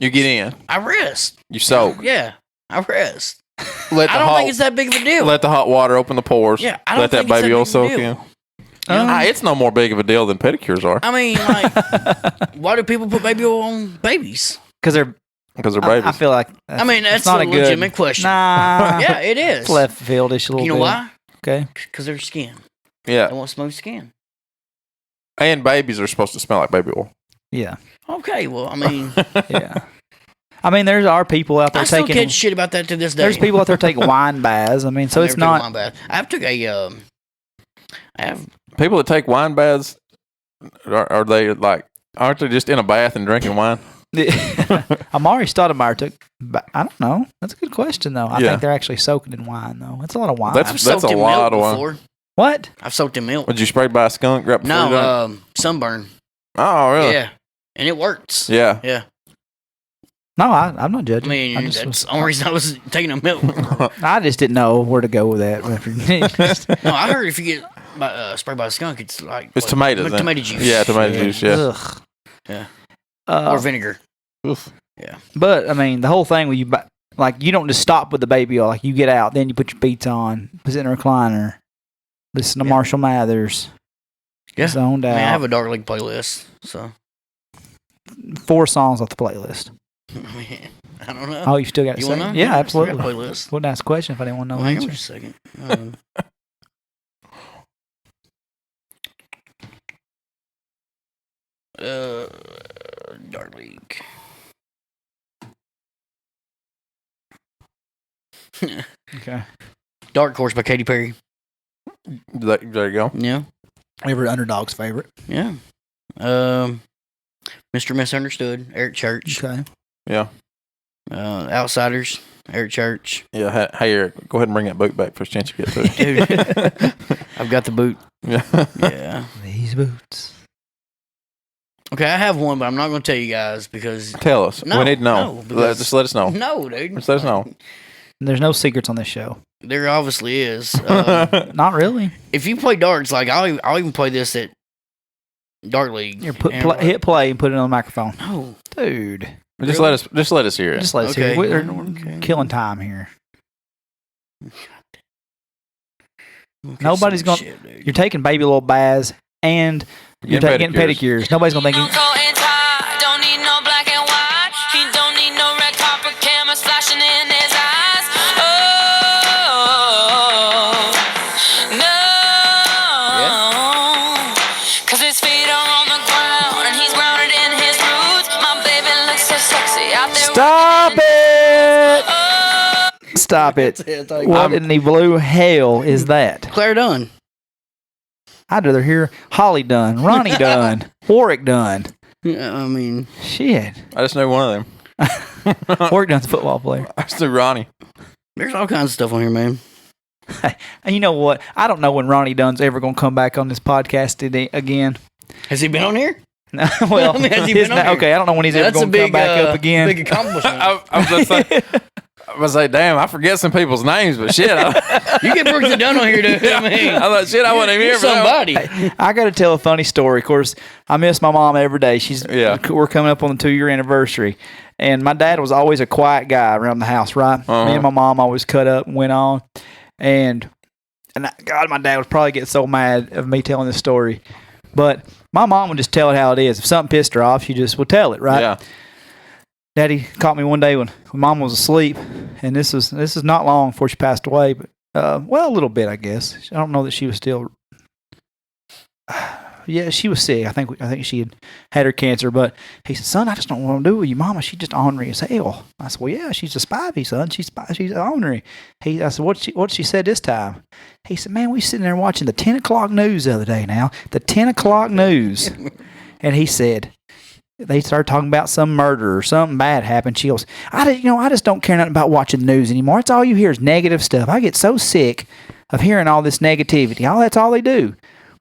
you get in. I rest. You soak. Yeah. I rest. I don't think it's that big of a deal. Let the hot water open the pores. Yeah. I don't let think that baby oil it's that big soak of a deal. in. It's no more big of a deal than pedicures are. I mean, like, why do people put baby oil on babies? Because they're babies. I feel like that's not a legitimate question. Nah. Yeah, it is. It's left fieldish a little bit. You know why? Okay. Because their skin. Yeah. They want smooth skin. And babies are supposed to smell like baby oil. Yeah. Okay, well, I mean. Yeah. I mean, there are people out there I still taking. catch shit about that to this day. There's people out there taking wine baths. I mean, so it's not. Wine bath. I've took a. I have people that take wine baths. Are they like? Aren't they just in a bath and drinking wine? Amari Stoudemire took. I don't know. That's a good question, though. I think they're actually soaking in wine, though. That's a lot of wine. That's a lot of wine. What? I've soaked in milk. Would you sprayed by a skunk right before? No, sunburn. Oh, really? Yeah, and it works. Yeah. Yeah. No, I'm not judging. I mean, that's the only reason I was taking a milk. I just didn't know where to go with that. No, I heard if you get sprayed by a skunk, it's like tomatoes. Tomato juice. Yeah, tomato juice. Yeah. Ugh. Yeah. Or vinegar. Oof. Yeah. But I mean, the whole thing with you, like, you don't just stop with the baby oil. Like, you get out, then you put your beats on, sit in a recliner, listen to Marshall Mathers. Yeah. Zoned out. I have a Dark League playlist, so 4 songs off the playlist. I don't know. Oh, you still got it. You want to know? Yeah, absolutely. Playlist. Wouldn't ask a question if I didn't want to know the Hang on answer. just a second. Dark League. Okay. Dark Horse by Katy Perry. There you go. Yeah. Every underdog's favorite. Yeah. Mr. Misunderstood, Eric Church. Okay. Yeah. Outsiders, Eric Church. Yeah. Hey, Eric, go ahead and bring that boot back first chance you get to it. Dude, I've got the boot. Yeah. Yeah. These boots. Okay, I have one, but I'm not going to tell you guys because. Tell us. No, We need to know. because- Just let us know. No, dude. Just let us know. There's no secrets on this show. There obviously is. Not really. If you play darts, like I'll even play this at Dart League. Here, And- hit play and put it on the microphone. No. Dude. Just Really? let us hear it. Just let us Okay. hear it. Okay. We're killing time here. Okay, Nobody's some gonna- shit, dude. You're taking baby little baths and you're getting pedicures. Nobody's going to think you. Don't need no black and white. He don't need no red carpet cameras flashing in his eyes. Oh, no. Cause his feet are on the ground and he's grounded in his roots. My baby looks so sexy out there. Stop it! Stop it. That's it. What in the blue hell is that? Claire Dunn. I'd rather hear Holly Dunn, Ronnie Dunn, Warwick Dunn. Yeah, I mean, Shit. I just know one of them. Warwick Dunn's a football player. I just knew Ronnie. there's all kinds of stuff on here, man. And you know what? I don't know when Ronnie Dunn's ever going to come back on this podcast again. Has he been on here? Well, I mean, has he been on here? okay, I don't know when he's ever That's a going to come big, back up again. big accomplishment. I was going to say, damn, I forget some people's names, but shit. You get Brooks and Dunn on here, dude. I mean, I thought, shit, I wasn't even here you're for that one. somebody. I got to tell a funny story. Of course, I miss my mom every day. We're coming up on the 2-year anniversary. And my dad was always a quiet guy around the house, right? Uh-huh. Me and my mom always cut up and went on. And God, my dad would probably get so mad of me telling this story. But my mom would just tell it how it is. If something pissed her off, she just would tell it, right? Yeah. Daddy caught me one day when mom was asleep, and this is not long before she passed away, but well, a little bit, I guess. I don't know that she was still. Yeah, she was sick. I think she had her cancer, but he said, "Son, I just don't want to do with you, Mama. She's just ornery as hell." I said, "Well, yeah, she's a spivey, son. She's ornery." I said, "What she said this time?" He said, "Man, we sitting there watching the 10 o'clock news the other day. Now the 10 o'clock news," and he said. They started talking about some murder or something bad happened. She goes, I just don't care nothing about watching the news anymore. It's all you hear is negative stuff. I get so sick of hearing all this negativity. That's all they do.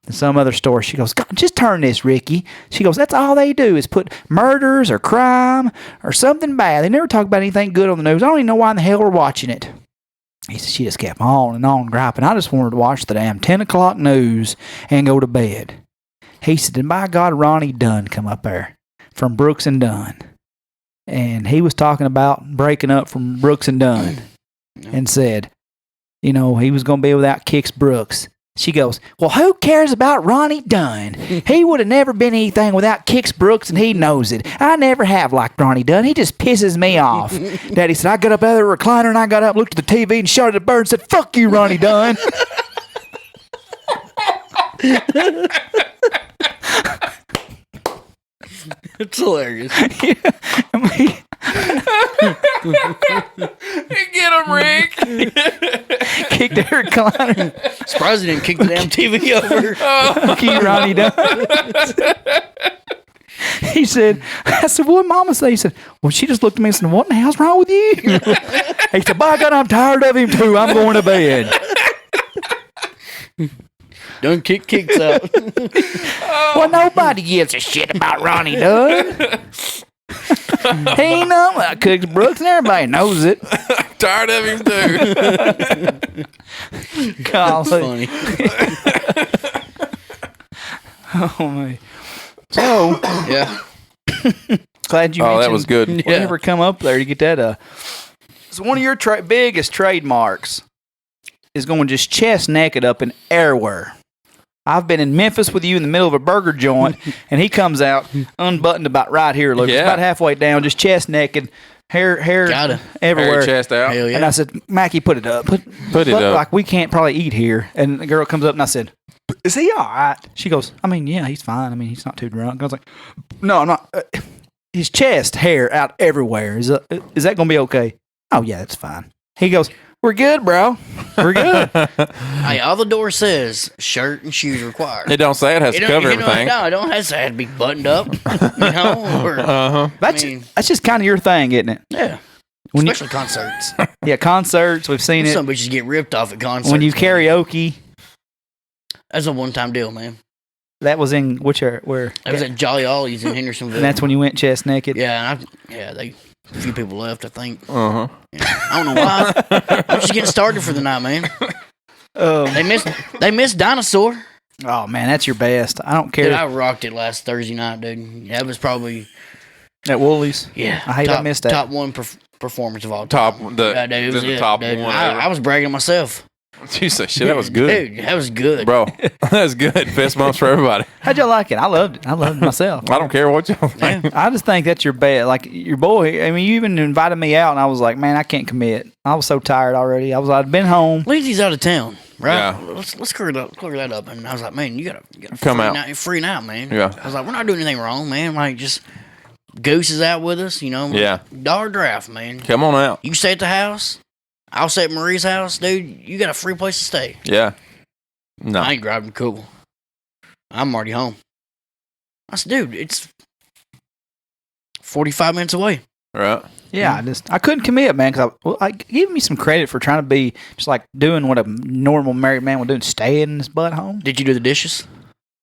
In some other store, she goes, God, just turn this, Ricky. She goes, that's all they do is put murders or crime or something bad. They never talk about anything good on the news. I don't even know why in the hell we're watching it. He said, she just kept on and on griping. I just wanted to watch the damn 10 o'clock news and go to bed. He said, and by God, Ronnie Dunn come up there from Brooks and Dunn. And he was talking about breaking up from Brooks and Dunn and said, he was going to be without Kix Brooks. She goes, well, who cares about Ronnie Dunn? He would have never been anything without Kix Brooks, and he knows it. I never have liked Ronnie Dunn. He just pisses me off. Daddy said, I got up out of the recliner, and I got up, looked at the TV, and shot at the bird and said, fuck you, Ronnie Dunn. It's hilarious. Yeah, I mean, Get him, Rick. kicked the recliner. Surprised he didn't kick the damn TV over. Fuck you, Ronnie Dunn. He said, I said, what did Mama say? He said, well, she just looked at me and said, what in the hell's wrong with you? He said, by God, I'm tired of him too. I'm going to bed. Done kicks out. Well, nobody gives a shit about Ronnie Dunn. He ain't know about Cooks Brooks, and everybody knows it. Tired of him too. Golly. Funny. Oh, man. So, Yeah. glad you Oh, that mentioned was good. whenever come up there to get that. So one of your biggest trademarks is going just chest naked up in airwear. I've been in Memphis with you in the middle of a burger joint, and he comes out unbuttoned about right here, Lucas, about halfway down, just chest naked, hair everywhere, hair chest out. Hell yeah. And I said, Mackie, put it up, put it up. Like we can't probably eat here. And the girl comes up and I said, is he all right? She goes, I mean, yeah, he's fine. I mean, he's not too drunk. I was like, no, I'm not. His chest hair out everywhere. Is that going to be okay? Oh yeah, that's fine. He goes, we're good, bro. We're good. Hey, all the door says shirt and shoes required. It don't say it has to cover everything. No, it don't have to be buttoned up. That's just kind of your thing, isn't it? Yeah. Especially concerts. Yeah, concerts. We've seen it. Some bitches get ripped off at concerts. When you karaoke. That's a one-time deal, man. That was in where? That was at Jolly Ollie's in Hendersonville. And that's when you went chest naked? Yeah, a few people left, I think. Uh-huh. Yeah, I don't know why. I'm just getting started for the night, man. They missed Dinosaur. Oh, man, that's your best. I don't care. Dude, I rocked it last Thursday night, dude. That was probably... At Woolies? Yeah. I missed that. Top one performance of all time. The top one. I was bragging on myself. You say shit, that was good. Dude, that was good. Bro, that was good. Fist bumps for everybody. How'd y'all like it? I loved it. I loved it myself. I don't care what y'all think. Yeah. I just think that's your best. Like, your boy, I mean, you even invited me out, and I was like, man, I can't commit. I was so tired already. I'd been home. Lindsay's out of town, right? Yeah. Let's clear that up. And I was like, man, you gotta come out. Free now, man. Yeah. I was like, we're not doing anything wrong, man. Like, just Goose is out with us, you know. Yeah. Dollar draft, man. Come on out. You stay at the house. I'll stay at Marie's house, dude. You got a free place to stay. Yeah. No. I ain't driving cool. I'm already home. I said, dude, it's 45 minutes away. Right. Yeah, I couldn't commit, man, because I give me some credit for trying to be just like doing what a normal married man would do, staying in his butt home. Did you do the dishes?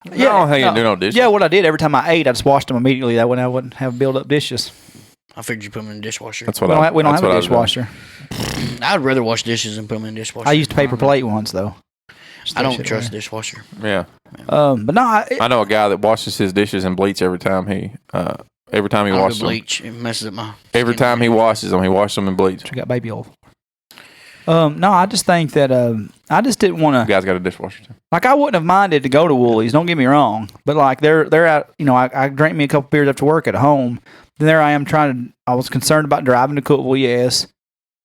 Yeah, I don't think you do no dishes. Yeah, what I did every time I ate, I just washed them immediately. That way I wouldn't have build up dishes. I figured you put them in the dishwasher. That's what we don't have a dishwasher. I'd rather wash dishes than put them in the dishwasher. I used a paper plate once though. I don't trust the dishwasher. Yeah. But no, I know a guy that washes his dishes in bleach every time he washes them. Bleach, it messes up my. Every time he washes them in bleach. We got baby oil. No, I just think that I just didn't want to. You guys got a dishwasher too. Like, I wouldn't have minded to go to Woolies. Don't get me wrong, but like they're out. You know, I drank me a couple beers after work at home. Then there I am I was concerned about driving to Cookville, yes.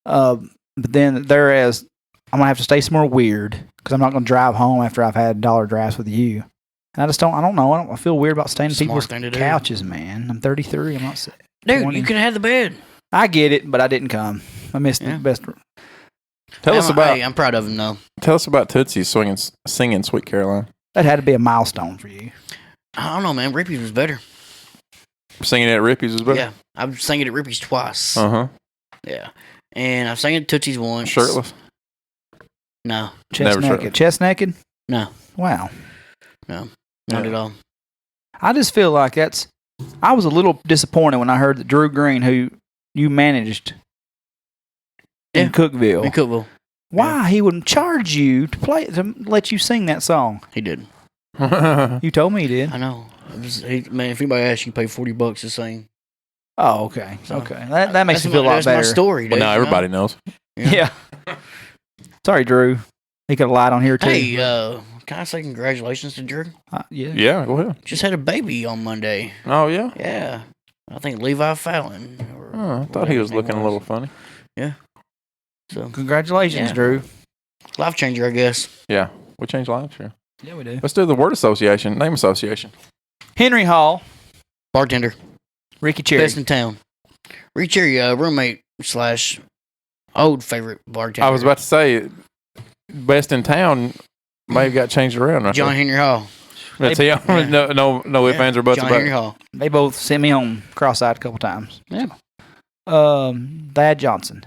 But then I'm gonna have to stay somewhere weird because I'm not gonna drive home after I've had dollar drafts with you. And I don't know. I feel weird about staying in people's couches, man. I'm 33. I'm not. Dude, 20. you could have had the bed. I get it, but I didn't come. I missed the best. Tell us about. Hey, I'm proud of him though. Tell us about Tootsie singing "Sweet Caroline." That had to be a milestone for you. I don't know, man. Rippy's was better. Singing at Rippy's was better. Yeah, I've sang it at Rippy's twice. Yeah, and I've sang it at Tootsie's once. Shirtless? No. Chest naked? Chest naked? No. Wow. No, not at all. I just feel like I was a little disappointed when I heard that Drew Green, who you managed in Cookville. Why he wouldn't charge you to let you sing that song? He did. You told me he did. I know. Man, if anybody asks you, pay $40 to sing. Oh, okay. So, okay. That makes me feel a lot better. That's my story, dude. Well, now everybody knows. Yeah. Sorry, Drew. He could have lied on here, too. Hey, can I say congratulations to Drew? Yeah. Yeah, go ahead. Just had a baby on Monday. Oh, yeah? Yeah. I think Levi Fallon. I thought he was looking a little funny. Yeah. So congratulations, Drew. Life changer, I guess. Yeah. We changed lives here. Yeah, we do. Let's do the word association, name association. Henry Hall. Bartender. Ricky Cherry. Best in town. Ricky Cherry, roommate / old favorite bartender. I was about to say, best in town may have got changed around. Right John Henry Hall. That's him. No ifs, ands, or buts John about Henry Hall. They both sent me home cross-eyed a couple times. Yeah. Thad Johnson.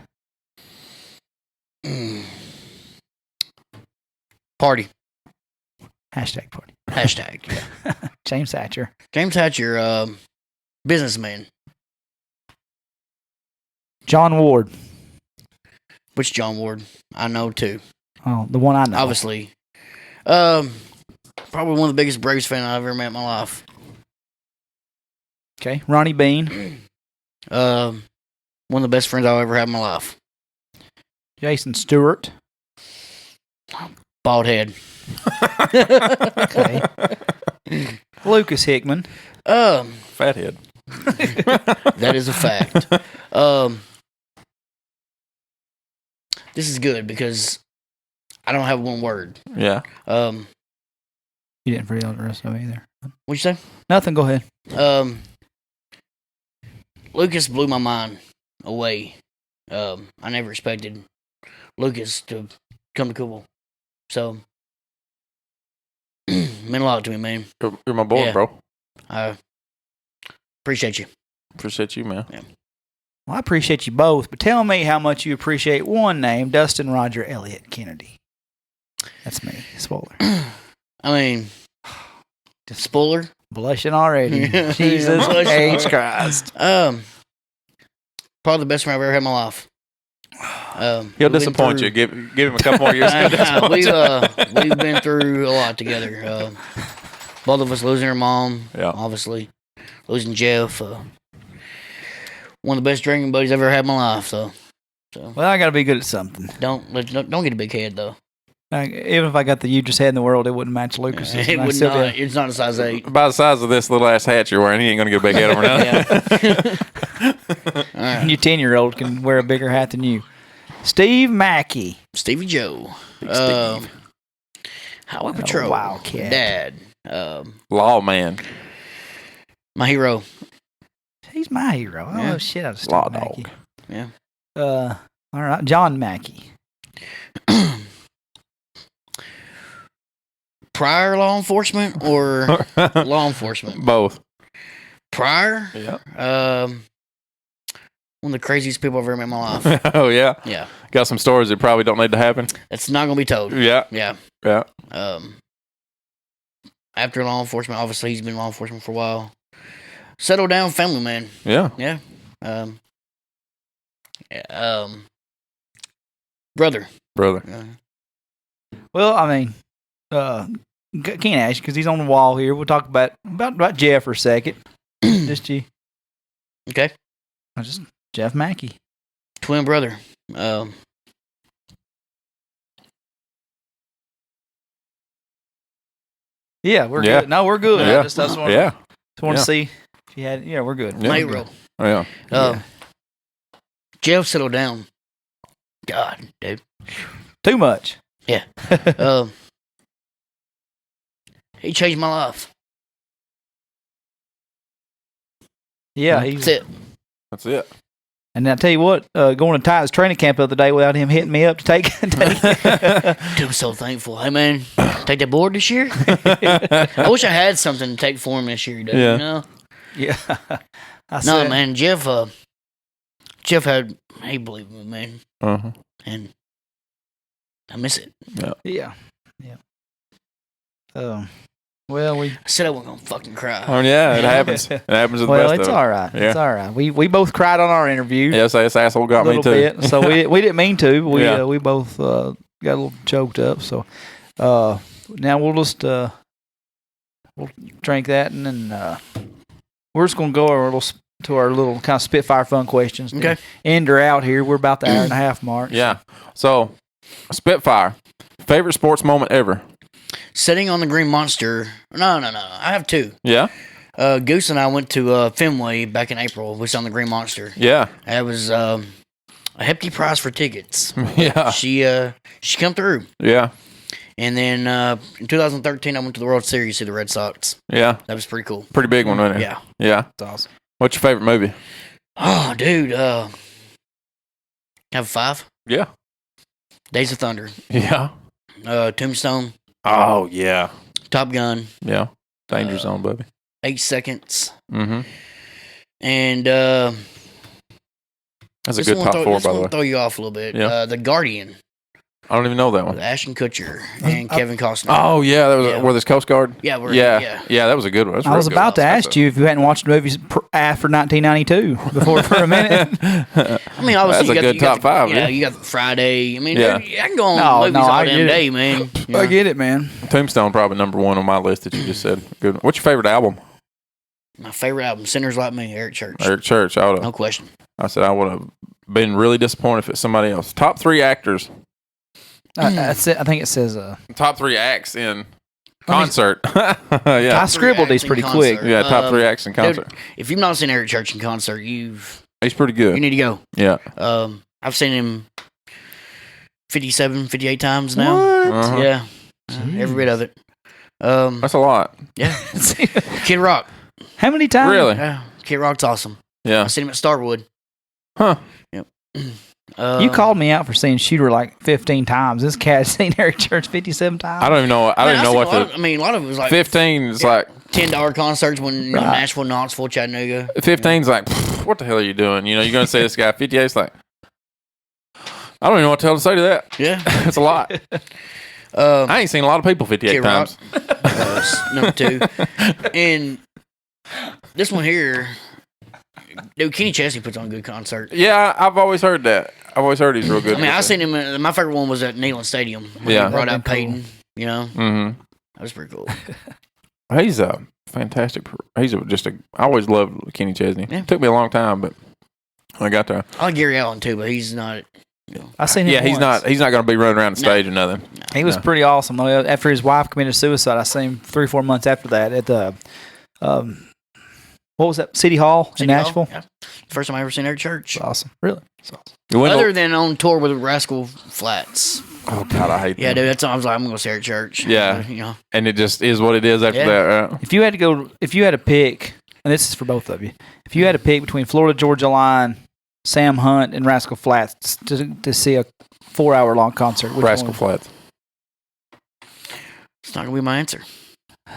Party. Hashtag party. Hashtag. Yeah. James Hatcher. James Hatcher, businessman. John Ward. Which John Ward? I know too. Oh, the one I know. Obviously. Probably one of the biggest Braves fans I've ever met in my life. Okay. Ronnie Bean. One of the best friends I've ever had in my life. Jason Stewart. Bald head. Okay. Lucas Hickman. Fathead. That is a fact. This is good because I don't have one word. Yeah. You didn't read all the rest of it either. What'd you say? Nothing. Go ahead. Lucas blew my mind away. I never expected Lucas to come to Cookville. So, meant a lot to me, man. You're my boy, Yeah. bro. I appreciate you. Appreciate you, man. Yeah. Well, I appreciate you both, but tell me how much you appreciate one name, Dustin Roger Elliott Kennedy. That's me. Spoiler. I mean, spoiler. Blushing already. Jesus H. Christ. Probably the best friend I've ever had in my life. He'll disappoint you. Give him a couple more years. We've been through a lot together. Both of us losing our mom. Yeah. Obviously, losing Jeff. One of the best drinking buddies I've ever had in my life. So Well, I got to be good at something. don't get a big head though. Even if I got the hugest head in the world, it wouldn't match Lucas's. It would not. It's not a size 8. By the size of this little ass hat you're wearing, he ain't gonna get a big head over now. Yeah. Your 10-year-old can wear a bigger hat than you. Steve Mackie. Stevie Joe. Steve. Highway Patrol. Wildcat. Dad. Lawman. My hero. He's my hero. Oh, Yeah. shit. I was Steve Law Mackie. dog. Yeah. All right. John Mackie. Prior law enforcement or law enforcement? Both. Prior? Yeah. One of the craziest people I've ever met in my life. Oh yeah. Yeah. Got some stories that probably don't need to happen. It's not going to be told. Yeah. Yeah. Yeah. After law enforcement, obviously he's been law enforcement for a while. Settled down family man. Yeah. Yeah. Brother. Well, I mean, can't ask you because he's on the wall here. We'll talk about Jeff for a second. Just you. Okay. Just Jeff Mackie. Twin brother. Yeah, we're Yeah. good. No, we're good. Yeah. I just want Yeah. to see if you had. Yeah, we're good. Yeah. My hero. Oh, yeah. Jeff settled down. God, dude. Too much. Yeah. He changed my life. Yeah, That's it. That's it. And I tell you what, going to Titans training camp the other day without him hitting me up to take. Dude, I'm so thankful. Hey, man, take that board this year? I wish I had something to take for him this year, dude. Yeah. You know? Yeah. Man, Jeff he believed in me, man. Uh-huh. And I miss it. Yeah. Well, I said I wasn't going to fucking cry. Oh yeah, it happens. It happens to the well, best it's of all right. Yeah. It's all right. We both cried on our interview. Yes, this asshole got a me little too. bit. So we didn't mean to. We both got a little choked up. So now we'll just we'll drink that and then we're just gonna go to our little kind of spitfire fun questions. Okay. End her out here. We're about the hour and a half mark. Yeah. So, Spitfire, favorite sports moment ever. Sitting on the Green Monster. No. I have 2. Yeah. Goose and I went to Fenway back in April. We saw on the Green Monster. Yeah. That was a hefty price for tickets. Yeah. She come through. Yeah. And then in 2013, I went to the World Series to see the Red Sox. Yeah. That was pretty cool. Pretty big one, wasn't it? Yeah. Yeah. That's awesome. What's your favorite movie? Oh, dude. Have 5. Yeah. Days of Thunder. Yeah. Tombstone. Oh yeah. Top Gun. Yeah. Danger Zone, baby. 8 Seconds. Mm-hmm. And That's a good top 4, by the way. This will throw you off a little bit. Yeah. The Guardian. I don't even know that With one. Ashton Kutcher and Kevin Costner. Oh yeah, that was where this Coast Guard. Yeah, Yeah, that was a good one. That's I was about to ask you if you hadn't watched movies after 1992 before for a minute. I mean, obviously, That's a good top 5. Yeah, you got Friday. I mean, Yeah. I can go on movies all damn day, man. You know? I get it, man. Tombstone probably number 1 on my list that you just said. Good one. What's your favorite album? My favorite album, Sinners Like Me, Eric Church. Eric Church. No question. I said I would have been really disappointed if it's somebody else. Top 3 actors That's it. I think it says. Top 3 acts in concert. Yeah. I scribbled these pretty quick. Yeah, top 3 acts in concert. Dude, if you've not seen Eric Church in concert, He's pretty good. You need to go. Yeah. I've seen him 57, 58 times now. Uh-huh. Yeah. Every bit of it. That's a lot. Yeah. Kid Rock. How many times? Really? Yeah. Kid Rock's awesome. Yeah. I seen him at Starwood. Huh. Yep. You called me out for seeing Shooter like 15 times. This cat's seen Eric Church 57 times. I don't even know. I don't even know what the. A lot of it was like 15 is like $10 concerts when Nashville, Knoxville, Chattanooga. 15's like, what the hell are you doing? You're going to say this guy 58's like, I don't even know what the hell to say to that. Yeah. It's a lot. I ain't seen a lot of people 58 Kid times. Number 2. And this one here, dude, Kenny Chesney puts on a good concert. Yeah, I've always heard that. I've always heard he's real good. I mean, I seen him. My favorite one was at Neyland Stadium. When he brought out Peyton. You know, that was pretty cool. He's a fantastic. I always loved Kenny Chesney. Yeah. It took me a long time, but I got there. I like Gary Allen too, but he's not. I seen him. Yeah, once. he's not going to be running around the stage or nothing. No. He was pretty awesome though. After his wife committed suicide, I seen him 3 or 4 months after that at the. What was that? City Hall in Nashville? Yeah. First time I ever seen Eric Church. It's awesome. Really? It's awesome. Other than on tour with Rascal Flats. Oh, God, I hate that. Yeah, dude, that's I was like, I'm going to see Eric Church. Yeah. You know. And it just is what it is after that, right? If you had to pick, and this is for both of you, if you had to pick between Florida Georgia Line, Sam Hunt, and Rascal Flats to see a 4-hour-long concert, Rascal Flats. It's not going to be my answer.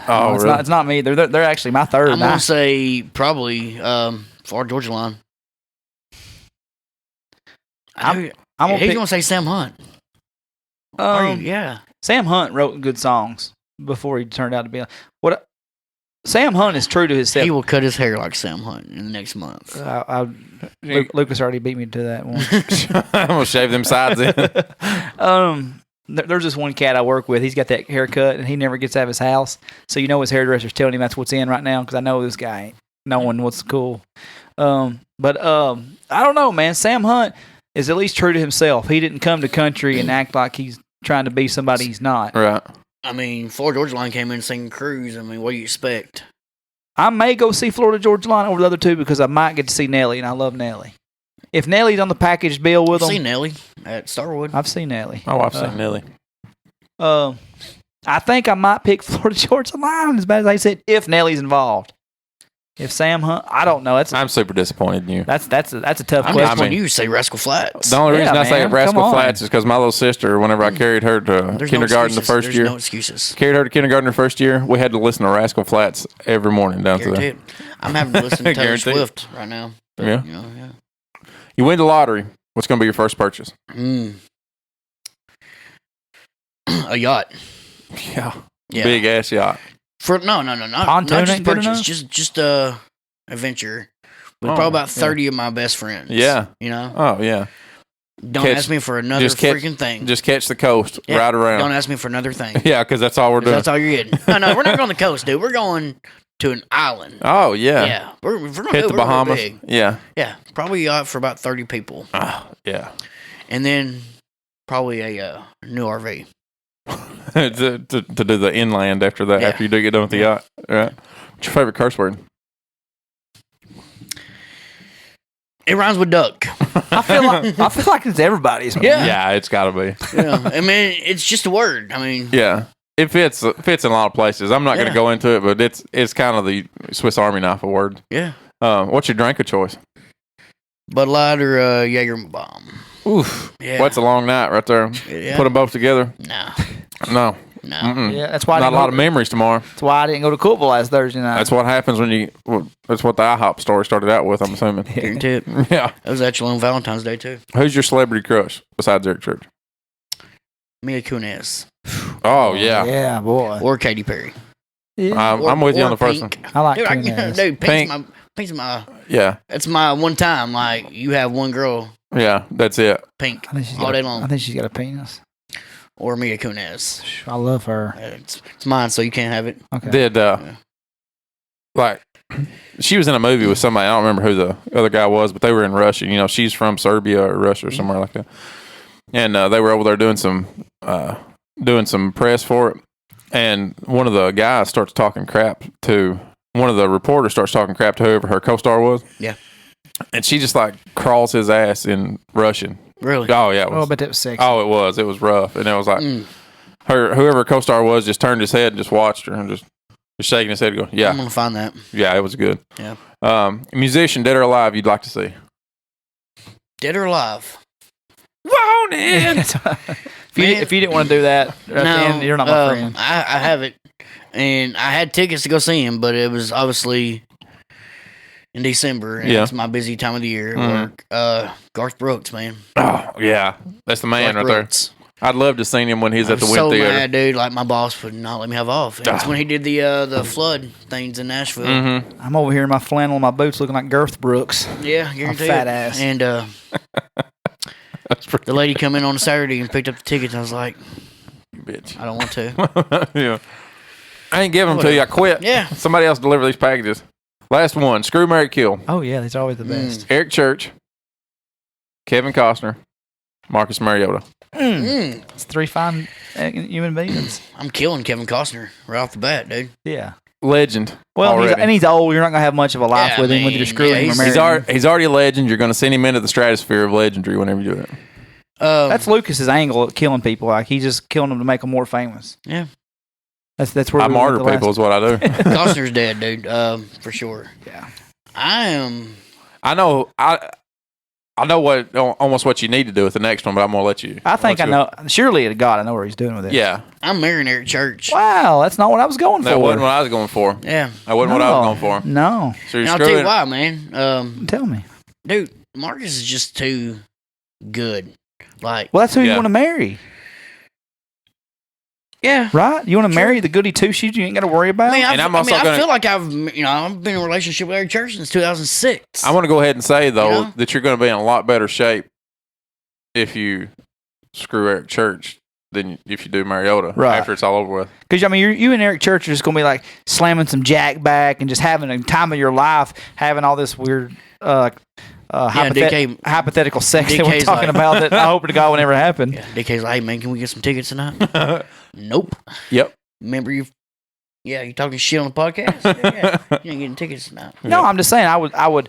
Oh, no, really? It's not me. They're actually my third. I'm going to say probably Florida Georgia Line. He's going to say Sam Hunt. Yeah. Sam Hunt wrote good songs before he turned out to be what. Sam Hunt is true to himself. He will cut his hair like Sam Hunt in the next month. Lucas already beat me to that one. I'm gonna shave them sides in. There's this one cat I work with. He's got that haircut, and he never gets out of his house. So you know his hairdresser's telling him that's what's in right now because I know this guy ain't knowing what's cool. But I don't know, man. Sam Hunt is at least true to himself. He didn't come to country and act like he's trying to be somebody he's not. Right. I mean, Florida Georgia Line came in singing Cruise. I mean, what do you expect? I may go see Florida Georgia Line over the other two because I might get to see Nelly, and I love Nelly. If Nelly's on the package bill with them, I've seen Nelly at Starwood. I've seen Nelly. Oh, I've seen Nelly. I think I might pick Florida Georgia Line as bad as I said if Nelly's involved. If Sam Hunt, I don't know. I'm super disappointed in you. That's a tough I'm question. disappointed you say Rascal Flats. The only reason I say man, Rascal Flats is because my little sister, whenever I carried her to kindergarten the first year, no excuses. Carried her to kindergarten the first year, we had to listen to Rascal Flats every morning down to Guaranteed. I'm having to listen to Taylor Swift right now. But, Yeah. You know, You win the lottery. What's going to be your first purchase? A yacht. Yeah. Big ass yacht. Pontoon not just ain't good purchase, enough? just adventure with probably about 30 of my best friends. Yeah. You know? Oh, yeah. Don't ask me for another freaking thing. Just catch the coast right around. Don't ask me for another thing. Yeah, because that's all we're doing. That's all you're getting. No, we're not going to the coast, dude. We're going to an island. Oh, yeah. Yeah. We're going Hit the Bahamas. Big. Yeah. Yeah. Probably a yacht for about 30 people. Yeah. And then probably a new RV. to do the inland after that, after you do get done with the yacht. Right. What's your favorite curse word? It rhymes with duck. I feel like it's everybody's. Man. Yeah, it's got to be. Yeah. I mean, it's just a word. I mean, yeah, it fits in a lot of places. I'm not going to go into it, but it's kind of the Swiss Army knife of word. Yeah. What's your drink of choice? Bud Light or Jaeger Bomb. Oof. Yeah. What's a long night right there? Yeah. Put them both together. No. Yeah, that's why not a lot of memories tomorrow. That's why I didn't go to Cookville last Thursday night. That's what happens when that's what the IHOP story started out with, I'm assuming. Guaranteed. Yeah. That was actually on Valentine's Day, too. Who's your celebrity crush besides Eric Church? Mila Kunis. Oh, yeah. Yeah, boy. Or Katy Perry. Yeah. I'm with you on the first Pink. one. I like Dude, Pink. Pink's my... Yeah. It's my one time. Like, you have one girl, Yeah, that's it. Pink, I think she's all day long. I think she's got a penis. Or Mila Kunis. I love her. It's mine, so you can't have it. Okay. Did, like, she was in a movie with somebody. I don't remember who the other guy was, but they were in Russia. You know, she's from Serbia or Russia or somewhere like that. and they were over there doing some press for it. And one of the guys starts talking crap to one of the reporters starts talking crap to whoever her co-star was. Yeah. And she just like crawls his ass in Russian. Really? Oh yeah. But that was sexy. Oh, it was. It was rough, and it was like whoever her co-star was just turned his head and just watched her and just shaking his head, and going, "Yeah, I'm gonna find that." Yeah, it was good. Yeah. Musician, dead or alive, you'd like to see? Dead or alive? Want it? If you didn't want to do that, then you're not my friend. I have it, and I had tickets to go see him, but it was obviously in December, and it's my busy time of the year at work. Garth Brooks, man. Oh yeah, that's the man Garth right Brooks. there. I'd love to seen him when he's at the Wind so Theater. Mad, dude. Like my boss would not let me have off. And it's when he did the flood things in Nashville. Mm-hmm. I'm over here in my flannel and my boots looking like Garth Brooks. Yeah, guaranteed. Fat ass. And the lady come in on a Saturday and picked up the tickets. I was like, bitch, I don't want to. Yeah, I ain't giving them to you. I quit. Yeah, somebody else deliver these packages. Last one: Screw, Marry, Kill. Oh yeah, these are always the best. Eric Church, Kevin Costner, Marcus Mariota. It's three fine human beings. I'm killing Kevin Costner right off the bat, dude. Yeah. Legend. Well, he's old. You're not going to have much of a life with him, whether you're screwing him or marrying him. He's already a legend. You're going to send him into the stratosphere of legendary whenever you do it. That's Lucas's angle at killing people. Like, he's just killing them to make them more famous. Yeah. That's where I martyr people is what I do. Costner's dead, dude, for sure. Yeah. I know almost what you need to do with the next one, but I'm going to let you. I think I know. Surely to God, I know where he's doing with it. Yeah. I'm marrying Eric Church. Wow, that's not what I was going for. That wasn't what I was going for. Yeah. That wasn't what I was going for. No. So you're I'll tell you why, man. Tell me. Dude, Marcus is just too good. Like, well, that's who you want to marry. Yeah. Right? You want to marry the goody two-shoes you ain't got to worry about? I feel like I've been in a relationship with Eric Church since 2006. I want to go ahead and say, though, that you're going to be in a lot better shape if you screw Eric Church than if you do Mariota after it's all over with. Because, you and Eric Church are just going to be like slamming some jack back and just having a time of your life, having all this weird hypothetical sex that we're talking about that I hope to God will never happen. Yeah, DK's like, hey, man, can we get some tickets tonight? Nope. Yep. Remember you talking shit on the podcast? Yeah. You ain't getting tickets tonight. No, I'm just saying I would.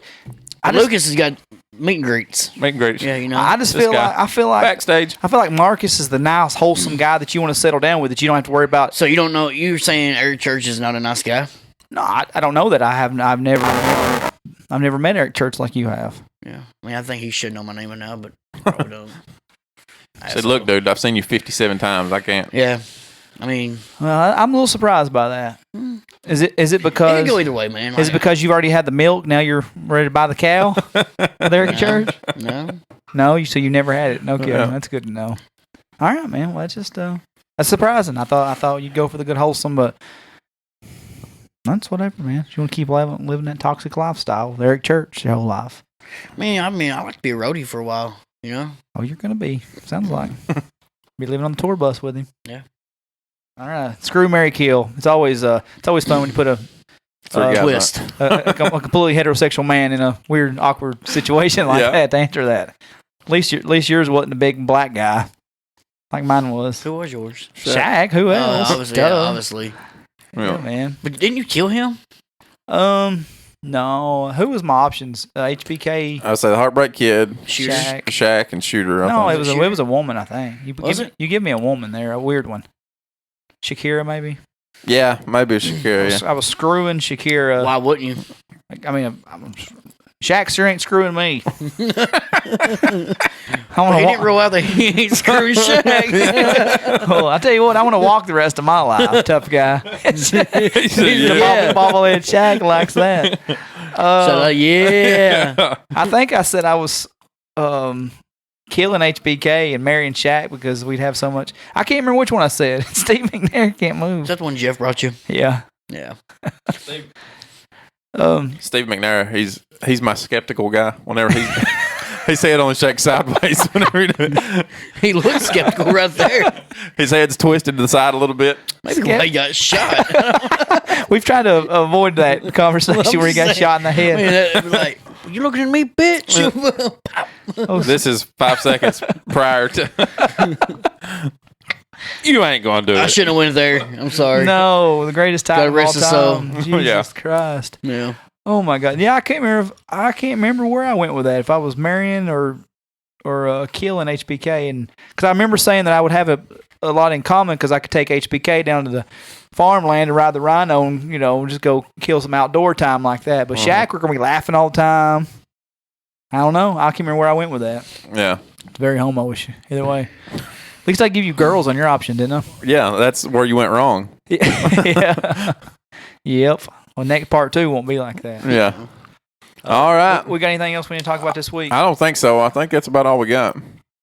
Lucas has got meet and greets. Meet and greets. Yeah, I just feel like backstage. I feel like Marcus is the nice, wholesome guy that you want to settle down with, that you don't have to worry about. So you don't know? You're saying Eric Church is not a nice guy? No, I don't know that. I've never met Eric Church like you have. Yeah, I think he should know my name by now, but probably don't. I said, look, dude, I've seen you 57 times. I can't. Yeah. Well, I'm a little surprised by that. Is it because... It can go either way, man. Is it because you've already had the milk, now you're ready to buy the cow with Eric Church? No. No? So you never had it? No kidding. That's good to know. All right, man. Well, that's just... that's surprising. I thought you'd go for the good wholesome, but... That's whatever, man. You want to keep living that toxic lifestyle with Eric Church your whole life. I like to be a roadie for a while, Oh, you're going to be. Sounds like. Be living on the tour bus with him. Yeah. All right. Screw, marry, kill. It's always fun when you put a twist. a completely heterosexual man in a weird, awkward situation like that to answer that. At least yours wasn't a big black guy like mine was. Who was yours? Shaq. Who else? Obviously. Yeah, man. But didn't you kill him? No. Who was my options? HBK. I would say the Heartbreak Kid, Shaq, and Shooter. It was a woman. I think. You give me a woman there, a weird one. Shakira, maybe. Yeah, maybe Shakira. I was screwing Shakira. Why wouldn't you? Shaq sure ain't screwing me. He didn't rule out that he ain't screwing Shaq. Well, I tell you what, I want to walk the rest of my life, tough guy. Bobblehead Shaq likes that. I think I said I was killing HBK and marrying Shaq because we'd have so much. I can't remember which one I said. Steve McNair can't move. Is that the one Jeff brought you? Yeah. Yeah. Steve McNair, he's my skeptical guy. Whenever his head only shakes sideways whenever he do it. He looks skeptical right there. His head's twisted to the side a little bit. Maybe why he got shot. We've tried to avoid that conversation where he got shot in the head. You looking at me, bitch? This is 5 seconds prior to. You ain't going to do it. I shouldn't have went there. I'm sorry. No, the greatest time of all rest his soul. time. Jesus Christ. Yeah. Oh my God. Yeah, I can't remember where I went with that. If I was marrying or killing HBK, and because I remember saying that I would have a lot in common because I could take HBK down to the farmland and ride the rhino and just go kill some outdoor time like that. But Shaq, we're gonna be laughing all the time. I don't know. I can't remember where I went with that. Yeah, it's very homo-ish. Either way, at least I give you girls on your option, didn't I? Yeah, that's where you went wrong. Yeah. Yep. Well, next part 2 won't be like that. Yeah. All right. We got anything else we need to talk about this week? I don't think so. I think that's about all we got.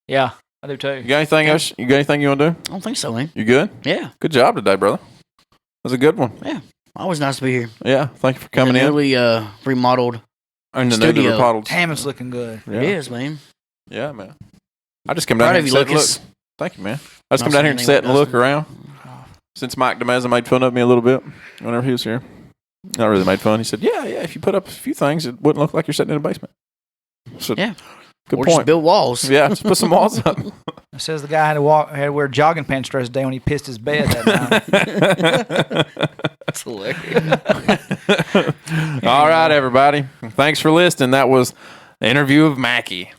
Yeah, I do too. You got anything else? You got anything you want to do? I don't think so, man. You good? Yeah. Good job today, brother. That was a good one. Yeah. Always nice to be here. Yeah. Thank you for coming in. Newly remodeled And the studio. newly remodeled. Damn, it's looking good. Yeah. It is, man. Yeah, man. I just come down Proud here of and you, sit and look. Lucas. Thank you, man. I just Not come down here saying and sit and anyone look doesn't. around. Since Mike DeMeza made fun of me a little bit whenever he was here. Not really made fun. He said, yeah, if you put up a few things, it wouldn't look like you're sitting in a basement. So, Yeah. Good Or point. just build walls. Yeah, just put some walls up. It says the guy had to wear jogging pants the rest of the day when he pissed his bed that night. That's hilarious. All right, everybody. Thanks for listening. That was the interview of Mackie.